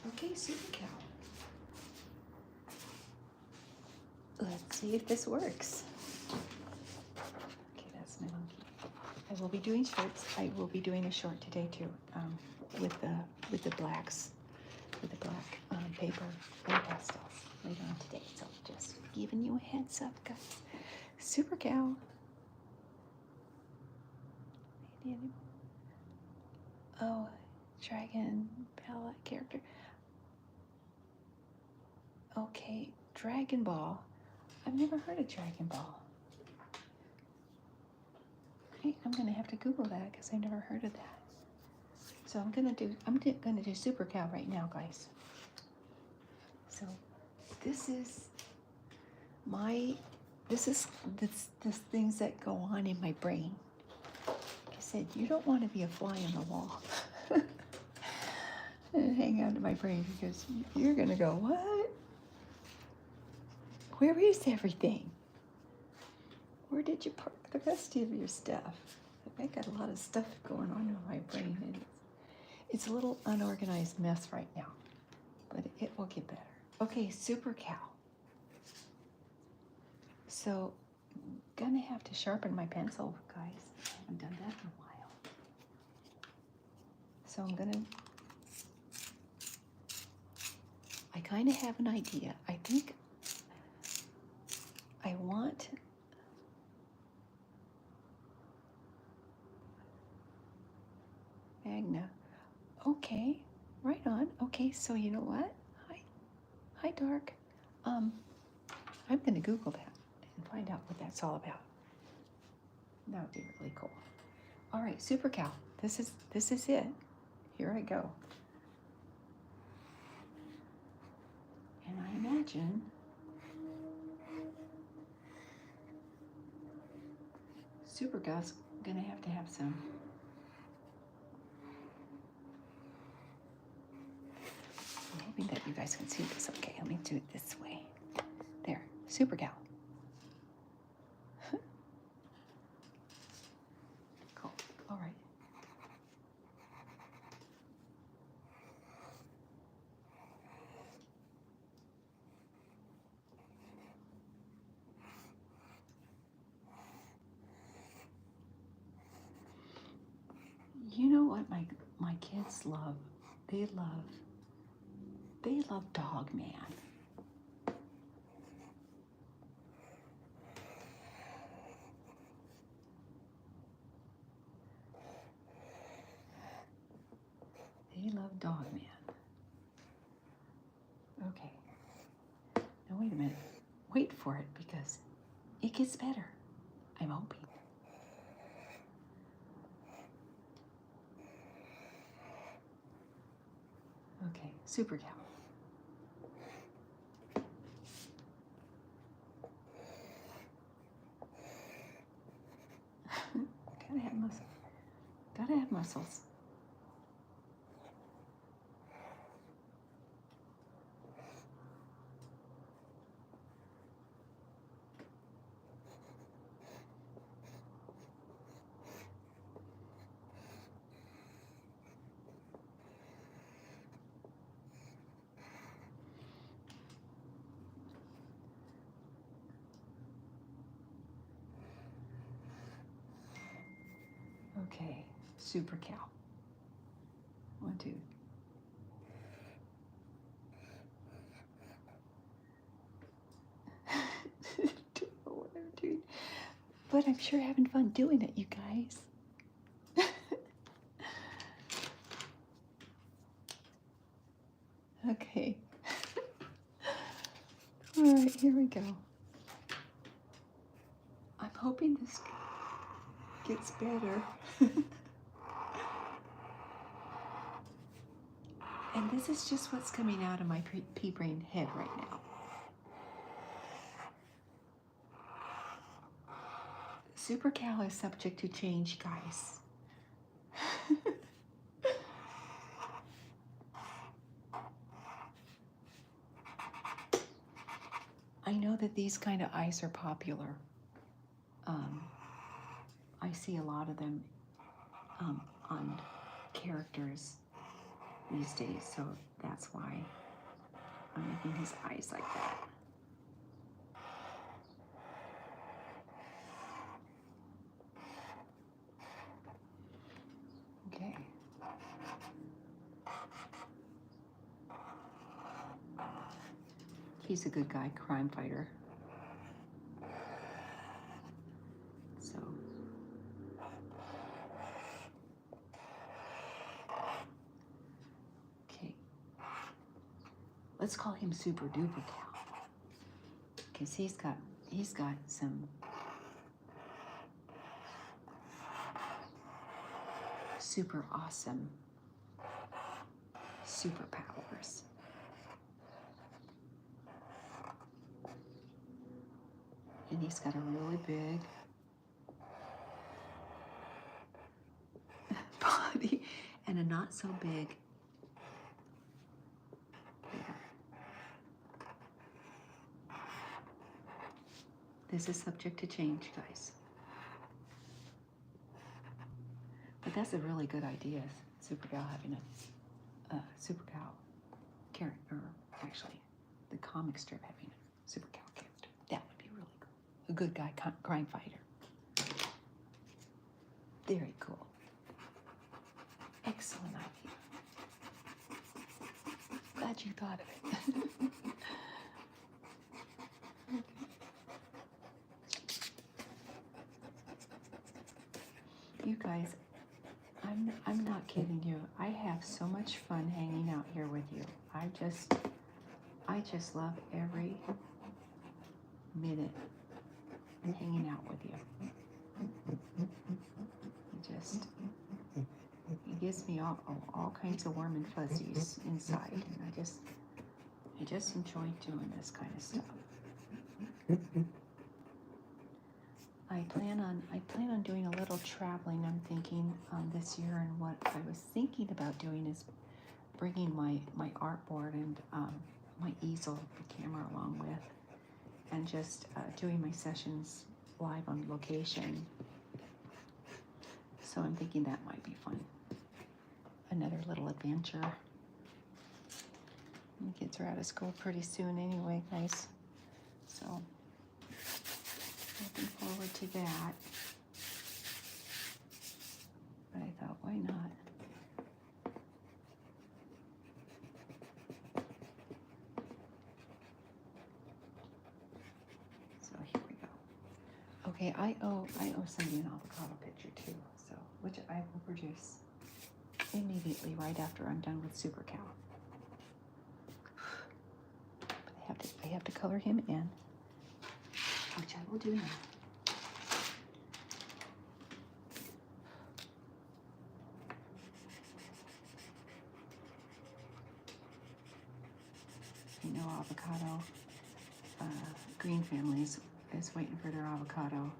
Okay, Super Cow. Let's see if this works. Okay, that's my monkey. I will be doing shorts. I will be doing a short today too, with the blacks, with the black paper and pastels later on today. So just giving you a heads up, guys. Super Cow. Oh, Dragon Ball character. Okay, Dragon Ball. I've never heard of Dragon Ball. Okay, I'm gonna have to Google that because I've never heard of that. So I'm gonna do Super Cow right now, guys. So this is this things that go on in my brain. Like I said, you don't want to be a fly on the wall and hang out in my brain because you're gonna go, what? Where is everything? Where did you park the rest of your stuff? I got a lot of stuff going on in my brain, and it's a little unorganized mess right now, but it will get better. Okay, Super Cow. So, I'm gonna have to sharpen my pencil, guys. I haven't done that in a while. So I kind of have an idea. I think I want Magna. Okay, right on. Okay, so you know what? Hi, Dark. I'm gonna Google that and find out what that's all about. That would be really cool. All right, Super Cow. This is it. Here I go. And I imagine Super Cow's gonna have to have some. I'm hoping that you guys can see this. Okay, let me do it this way. There, Super Cow. Cool. All right. You know what my kids love? They love Dog Man. They love Dog Man. Okay. Now wait a minute. Wait for it because it gets better. I'm hoping. Okay, Super Cow. Gotta have muscles. Gotta have muscles. Okay, Super Cow. 1, 2. Don't know what I'm doing, but I'm sure having fun doing it, you guys. Okay. All right, here we go. I'm hoping this gets better. And this is just what's coming out of my pea brain head right now. Super Cow is subject to change, guys. I know that these kind of eyes are popular. I see a lot of them on characters these days, so that's why I'm making his eyes like that. Okay. He's a good guy, crime fighter. let's call him Super Duper Cow, because he's got some super awesome superpowers. And he's got a really big body and a not so big rear. This is subject to change, guys. But that's a really good idea, Super Cow having a Super Cow character, or actually the comic strip having a Super Cow character. That would be really cool. A good guy crime fighter. Very cool. Excellent idea. Glad you thought of it. You guys, I'm not kidding you. I have so much fun hanging out here with you. I just love every minute hanging out with you. It gives me all kinds of warm and fuzzies inside, and I just enjoy doing this kind of stuff. I plan on doing a little traveling. I'm thinking this year, and what I was thinking about doing is bringing my artboard and my easel, the camera along with, and just doing my sessions live on location. So I'm thinking that might be fun. Another little adventure. The kids are out of school pretty soon anyway, guys. So looking forward to that. But I thought, why not? So here we go. Okay, I owe somebody an avocado picture too, so which I will produce immediately right after I'm done with Super Cow. But I have to color him in, which I will do now. You know, avocado, Green family is waiting for their avocado.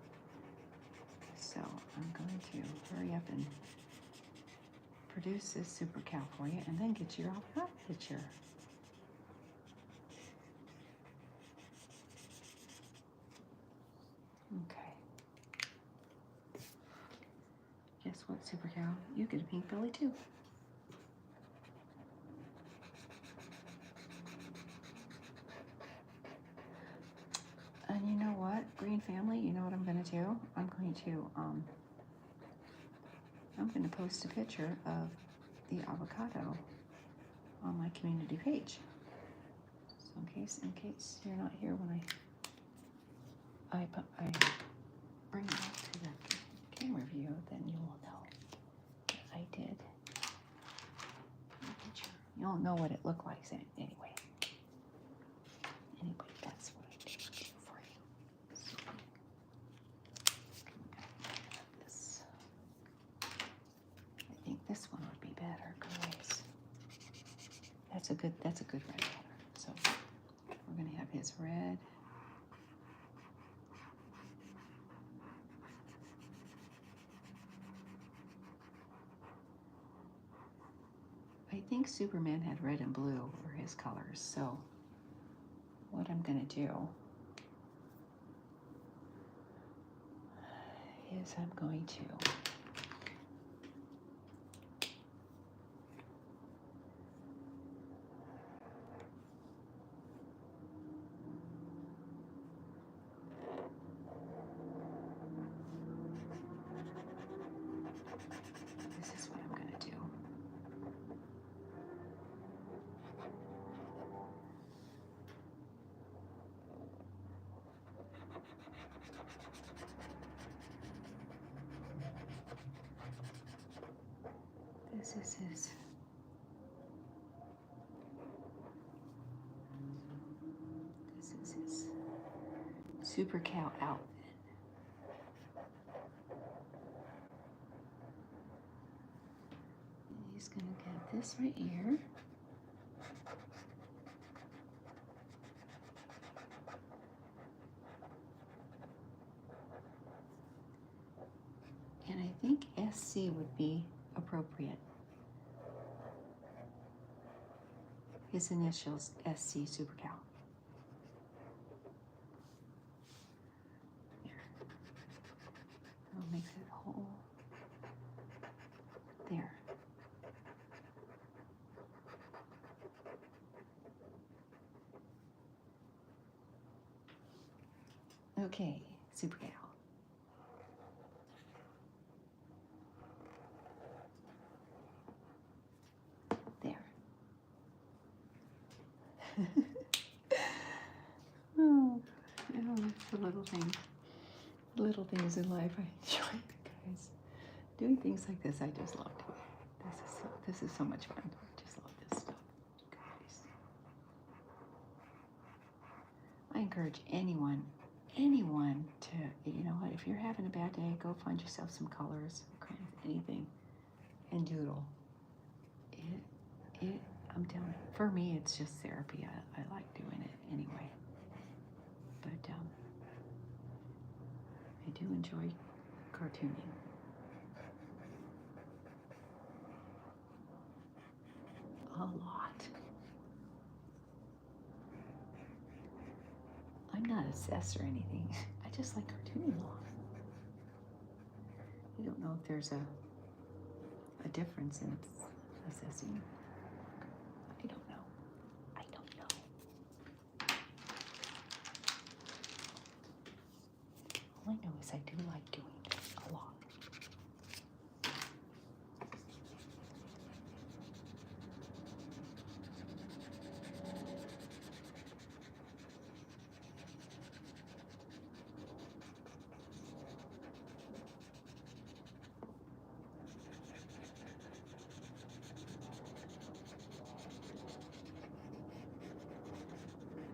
So I'm going to hurry up and produce this Super Cow for you, and then get your avocado picture. Okay. Guess what, Super Cow? You get a pink belly too. And you know what, Green family, you know what I'm going to do? I'm going to post a picture of the avocado on my community page. So in case you're not here when I bring it up to the camera view, then you will know that I did the picture. You'll know what it looked like anyway. Anyway, that's what I did for you. So, this. I think this one would be better, guys. That's a good red color. So we're gonna have his red. I think Superman had red and blue were his colors. So what I'm gonna do is I'm going to this is his Super Cow outfit. He's gonna get this right here. And I think SC would be appropriate. His initials, SC Super Cow. There. I'll make it whole. There. Okay, Super Cow. There. Oh, it's the little things. Little things in life I enjoy, guys. Doing things like this, I just love doing. This is so much fun. I just love this stuff, guys. I encourage anyone to, you know what, if you're having a bad day, go find yourself some colors, crayons, anything, and doodle. I'm telling you, for me, it's just therapy. I like doing it anyway. But I do enjoy cartooning. A lot. I'm not obsessed or anything. I just like cartooning a lot. I don't know if there's a difference in assessing. I don't know. All I know is I do like doing it a lot.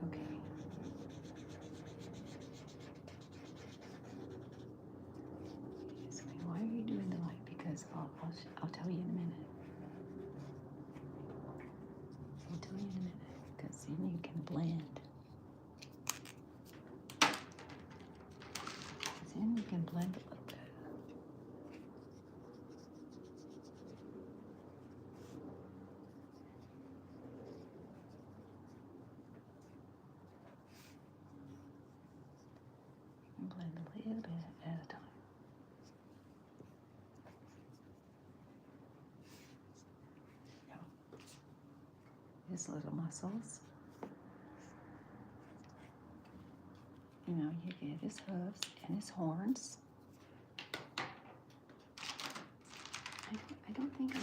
Okay. He's going, why are you doing the light? Because I'll tell you in a minute. I'll tell you in a minute. Because then you can blend. Because then you can blend a little bit. And blend a little bit at a time. His little muscles. You know, you get his hooves and his horns. I don't think I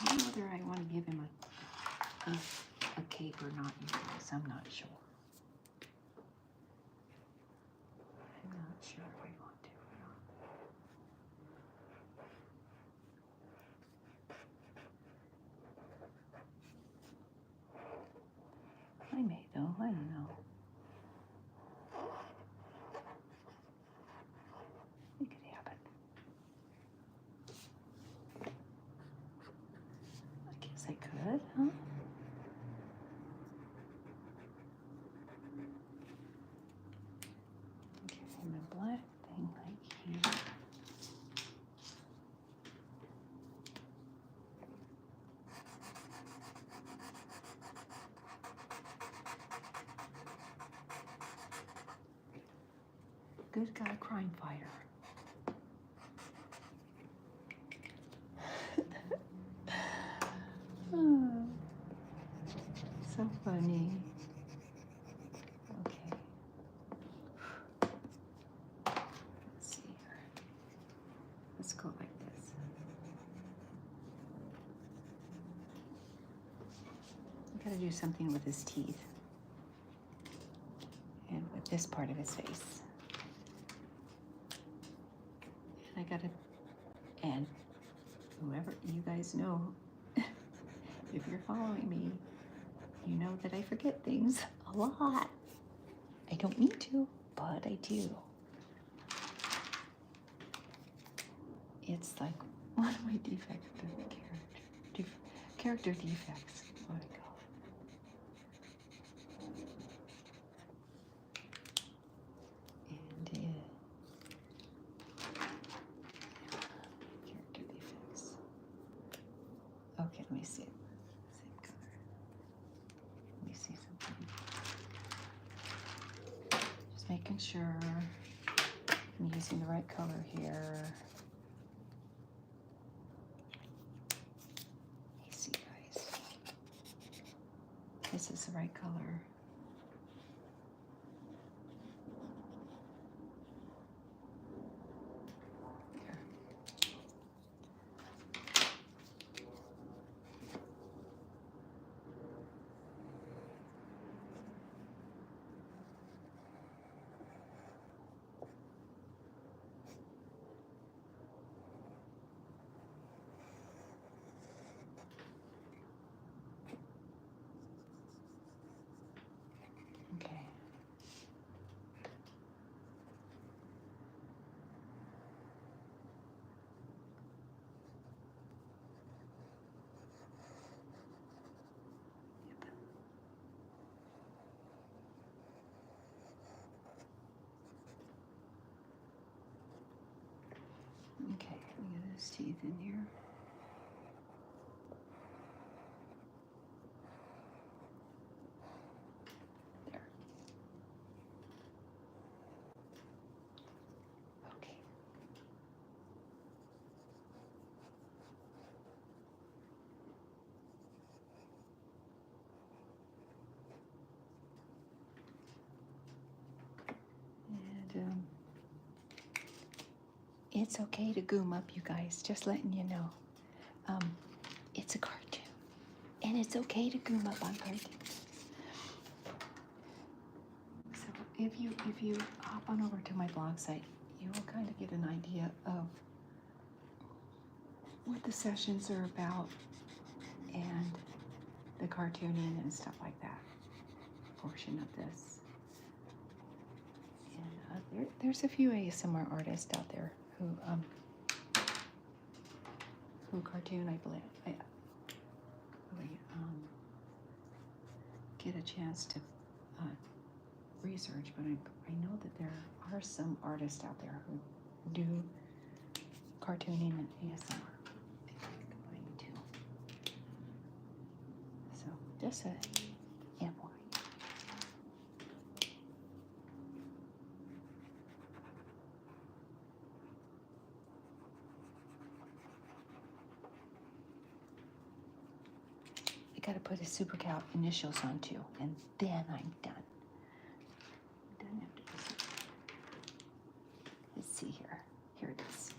don't know whether I want to give him a cape or not, you guys. I'm not sure. I'm not sure if I want to or not. I may though, I don't know. It could happen. I guess I could, huh? Give him a black thing right here. Good guy, crime fighter. Oh, so funny. Okay. Let's see here. Let's go like this. I gotta do something with his teeth. And with this part of his face. And I gotta, and whoever, you guys know, if you're following me, you know that I forget things a lot. I don't mean to. but I do. It's like one of my defects, character defects, what I call it. And character defects. Okay, let me see it. Same color. Let me see something. Just making sure I'm using the right color here. Let me see, guys. This is the right color. There. Okay. Yep. Okay, let me get his teeth in here. There. Okay. And it's okay to goom up, you guys. Just letting you know. It's a cartoon, and it's okay to goom up on cartoons. So if you hop on over to my blog site, you will kind of get an idea of what the sessions are about and the cartooning and stuff like that portion of this. And there's a few ASMR artists out there who cartoon. I believe I really get a chance to research, but I know that there are some artists out there who do cartooning and ASMR. I think I can combine the two. So just a FYI. I gotta put his Super Cow initials on too, and then I'm done. I'm done after this. Let's see here. Here it is.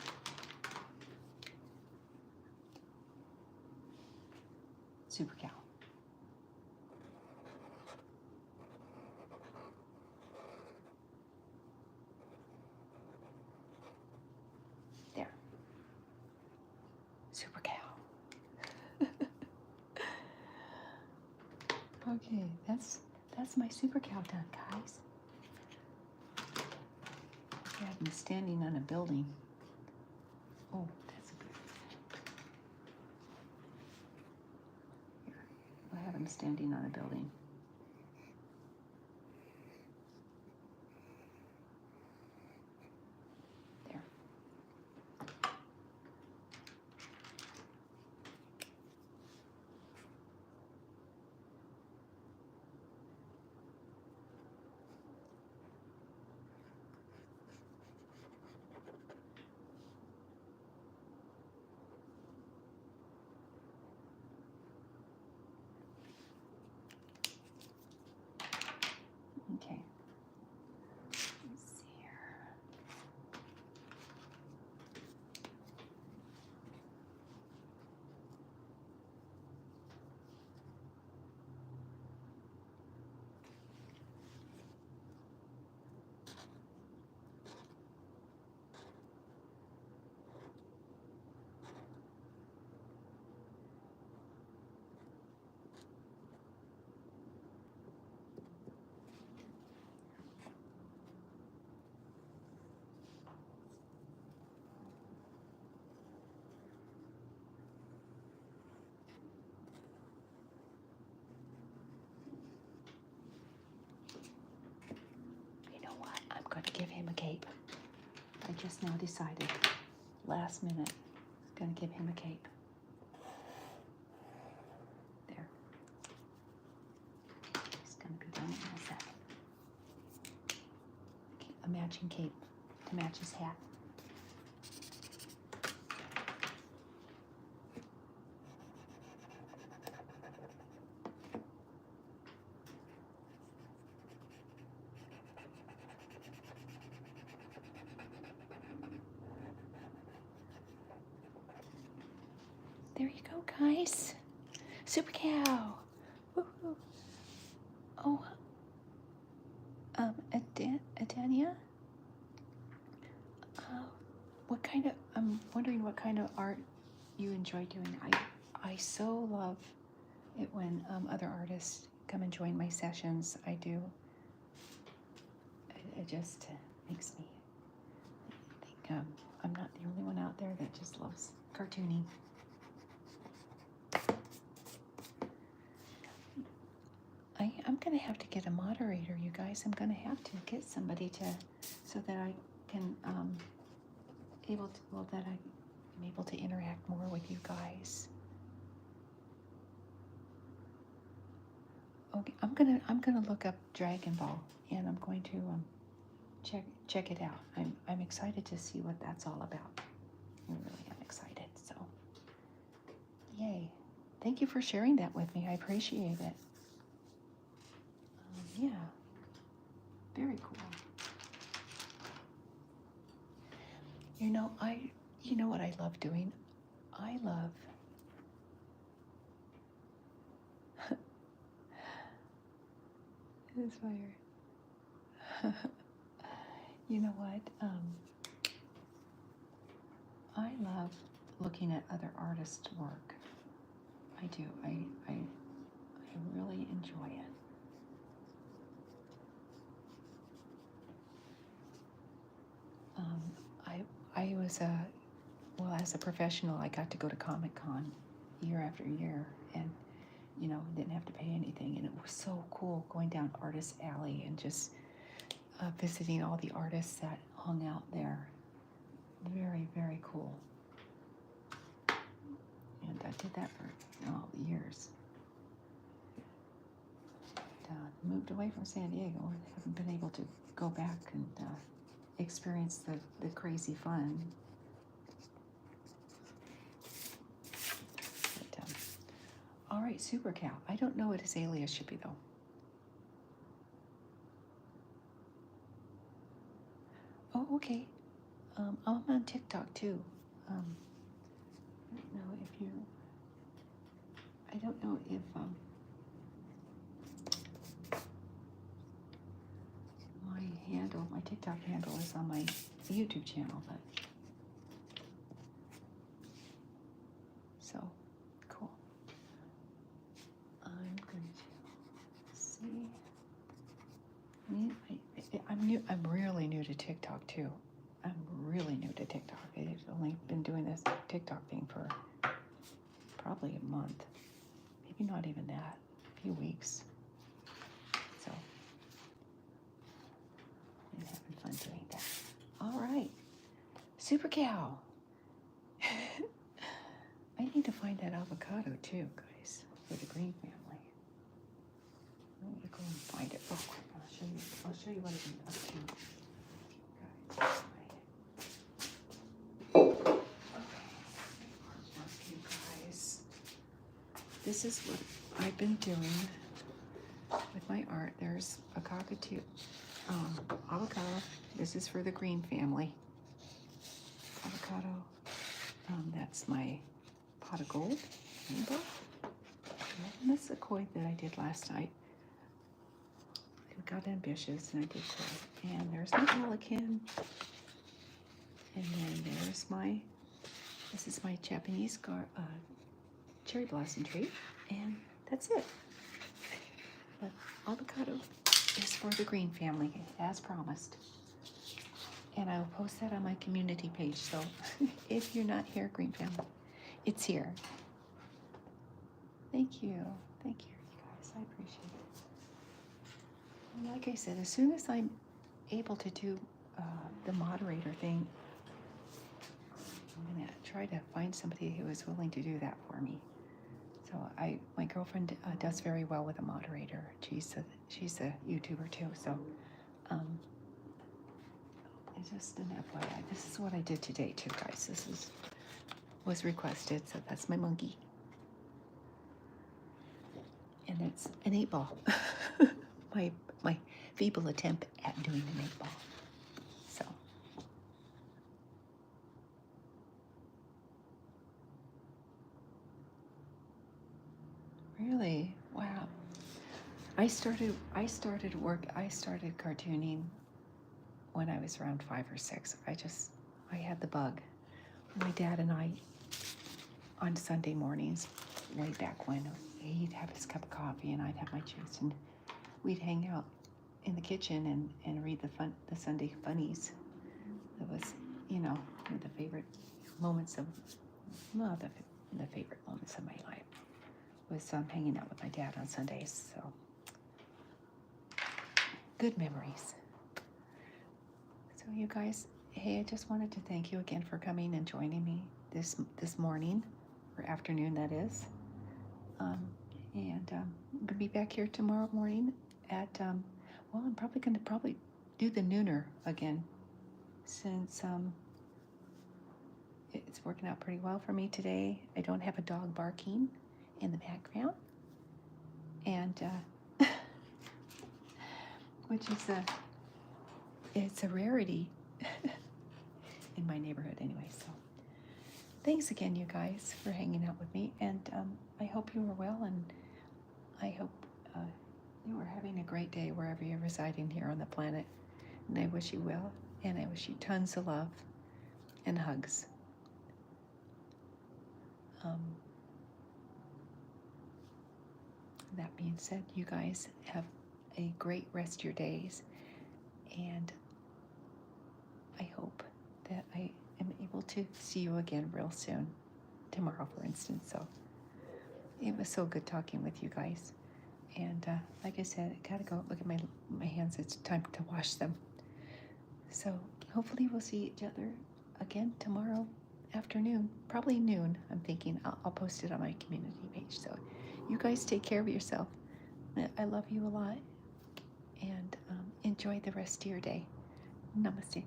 Super Cow. There. Super Cow. Okay, that's my Super Cow done, guys. I have him standing on a building. Oh, that's a good. Here, I have him standing on a building. There. have to give him a cape. I just now decided, last minute, gonna give him a cape. There. He's gonna be done in a second. A matching cape to match his hat. There you go, guys. Super cow. Woo-hoo. Oh, Adania? I'm wondering what kind of art you enjoy doing. I so love it when other artists come and join my sessions. I do. It just makes me think I'm not the only one out there that just loves cartooning. I'm going to have to get a moderator, you guys. I'm going to have to get somebody so that I can I'm able to interact more with you guys. Okay, I'm gonna look up Dragon Ball, and I'm going to check it out. I'm excited to see what that's all about. I really am excited. So, yay! Thank you for sharing that with me. I appreciate it. Yeah, very cool. You know what I love doing? I love it's fire. You know what? I love looking at other artists' work. I do. I really enjoy it. I was as a professional, I got to go to Comic-Con year after year, and didn't have to pay anything, and it was so cool going down Artist Alley and just visiting all the artists that hung out there. Very, very cool. And I did that for years. Moved away from San Diego and haven't been able to go back and experience the crazy fun. But, all right, Super Cow. I don't know what his alias should be, though. Oh, okay. I'm on TikTok, too. I don't know if my TikTok handle is on my YouTube channel, but so cool. I'm going to see. I'm really new to TikTok too. I'm really new to TikTok. I've only been doing this TikTok thing for probably a month, maybe not even that, a few weeks. So I'm having fun doing that. All right, Super Cow. I need to find that avocado too, guys, for the Green family. Let me go and find it real quick. I'll show you what I've been up to. Guys, this is what I've been doing with my art. There's a cockatoo, avocado. This is for the Green family. Avocado. That's my pot of gold rainbow. And that's the koi that I did last night. I got ambitious and I did koi. And there's my pelican. And then there's this is my Japanese cherry blossom tree. And that's it. But avocado is for the Green family, as promised. And I'll post that on my community page. So if you're not here, Green family, it's here. Thank you. Thank you, you guys. I appreciate it. And like I said, as soon as I'm able to do the moderator thing, I'm gonna try to find somebody who is willing to do that for me. So my girlfriend does very well with a moderator. She's a YouTuber too. So it's just an FYI. This is what I did today too, guys. Was requested. So that's my monkey, and it's an 8-ball. my feeble attempt at doing an 8-ball. So. Really? Wow. I started cartooning when I was around 5 or 6. I had the bug. My dad and I, on Sunday mornings, way back when, he'd have his cup of coffee and I'd have my juice, and we'd hang out in the kitchen and read the Sunday funnies. That was, one of the favorite moments of, well, the favorite moments of my life was hanging out with my dad on Sundays. So good memories. So you guys, hey, I just wanted to thank you again for coming and joining me this morning, or afternoon that is. I'm gonna be back here tomorrow morning at I'm probably gonna do the nooner again, since it's working out pretty well for me today. I don't have a dog barking in the background, and which is it's a rarity in my neighborhood anyway. So thanks again, you guys, for hanging out with me, and I hope you are well, and I hope you are having a great day wherever you're residing here on the planet, and I wish you well, and I wish you tons of love and hugs. That being said, you guys have a great rest of your days, and I hope that I am able to see you again real soon, tomorrow, for instance. So it was so good talking with you guys, and like I said, I gotta go look at my hands. It's time to wash them. So hopefully we'll see each other again tomorrow afternoon, probably noon. I'm thinking I'll post it on my community page. So you guys take care of yourself. I love you a lot, and enjoy the rest of your day. Namaste.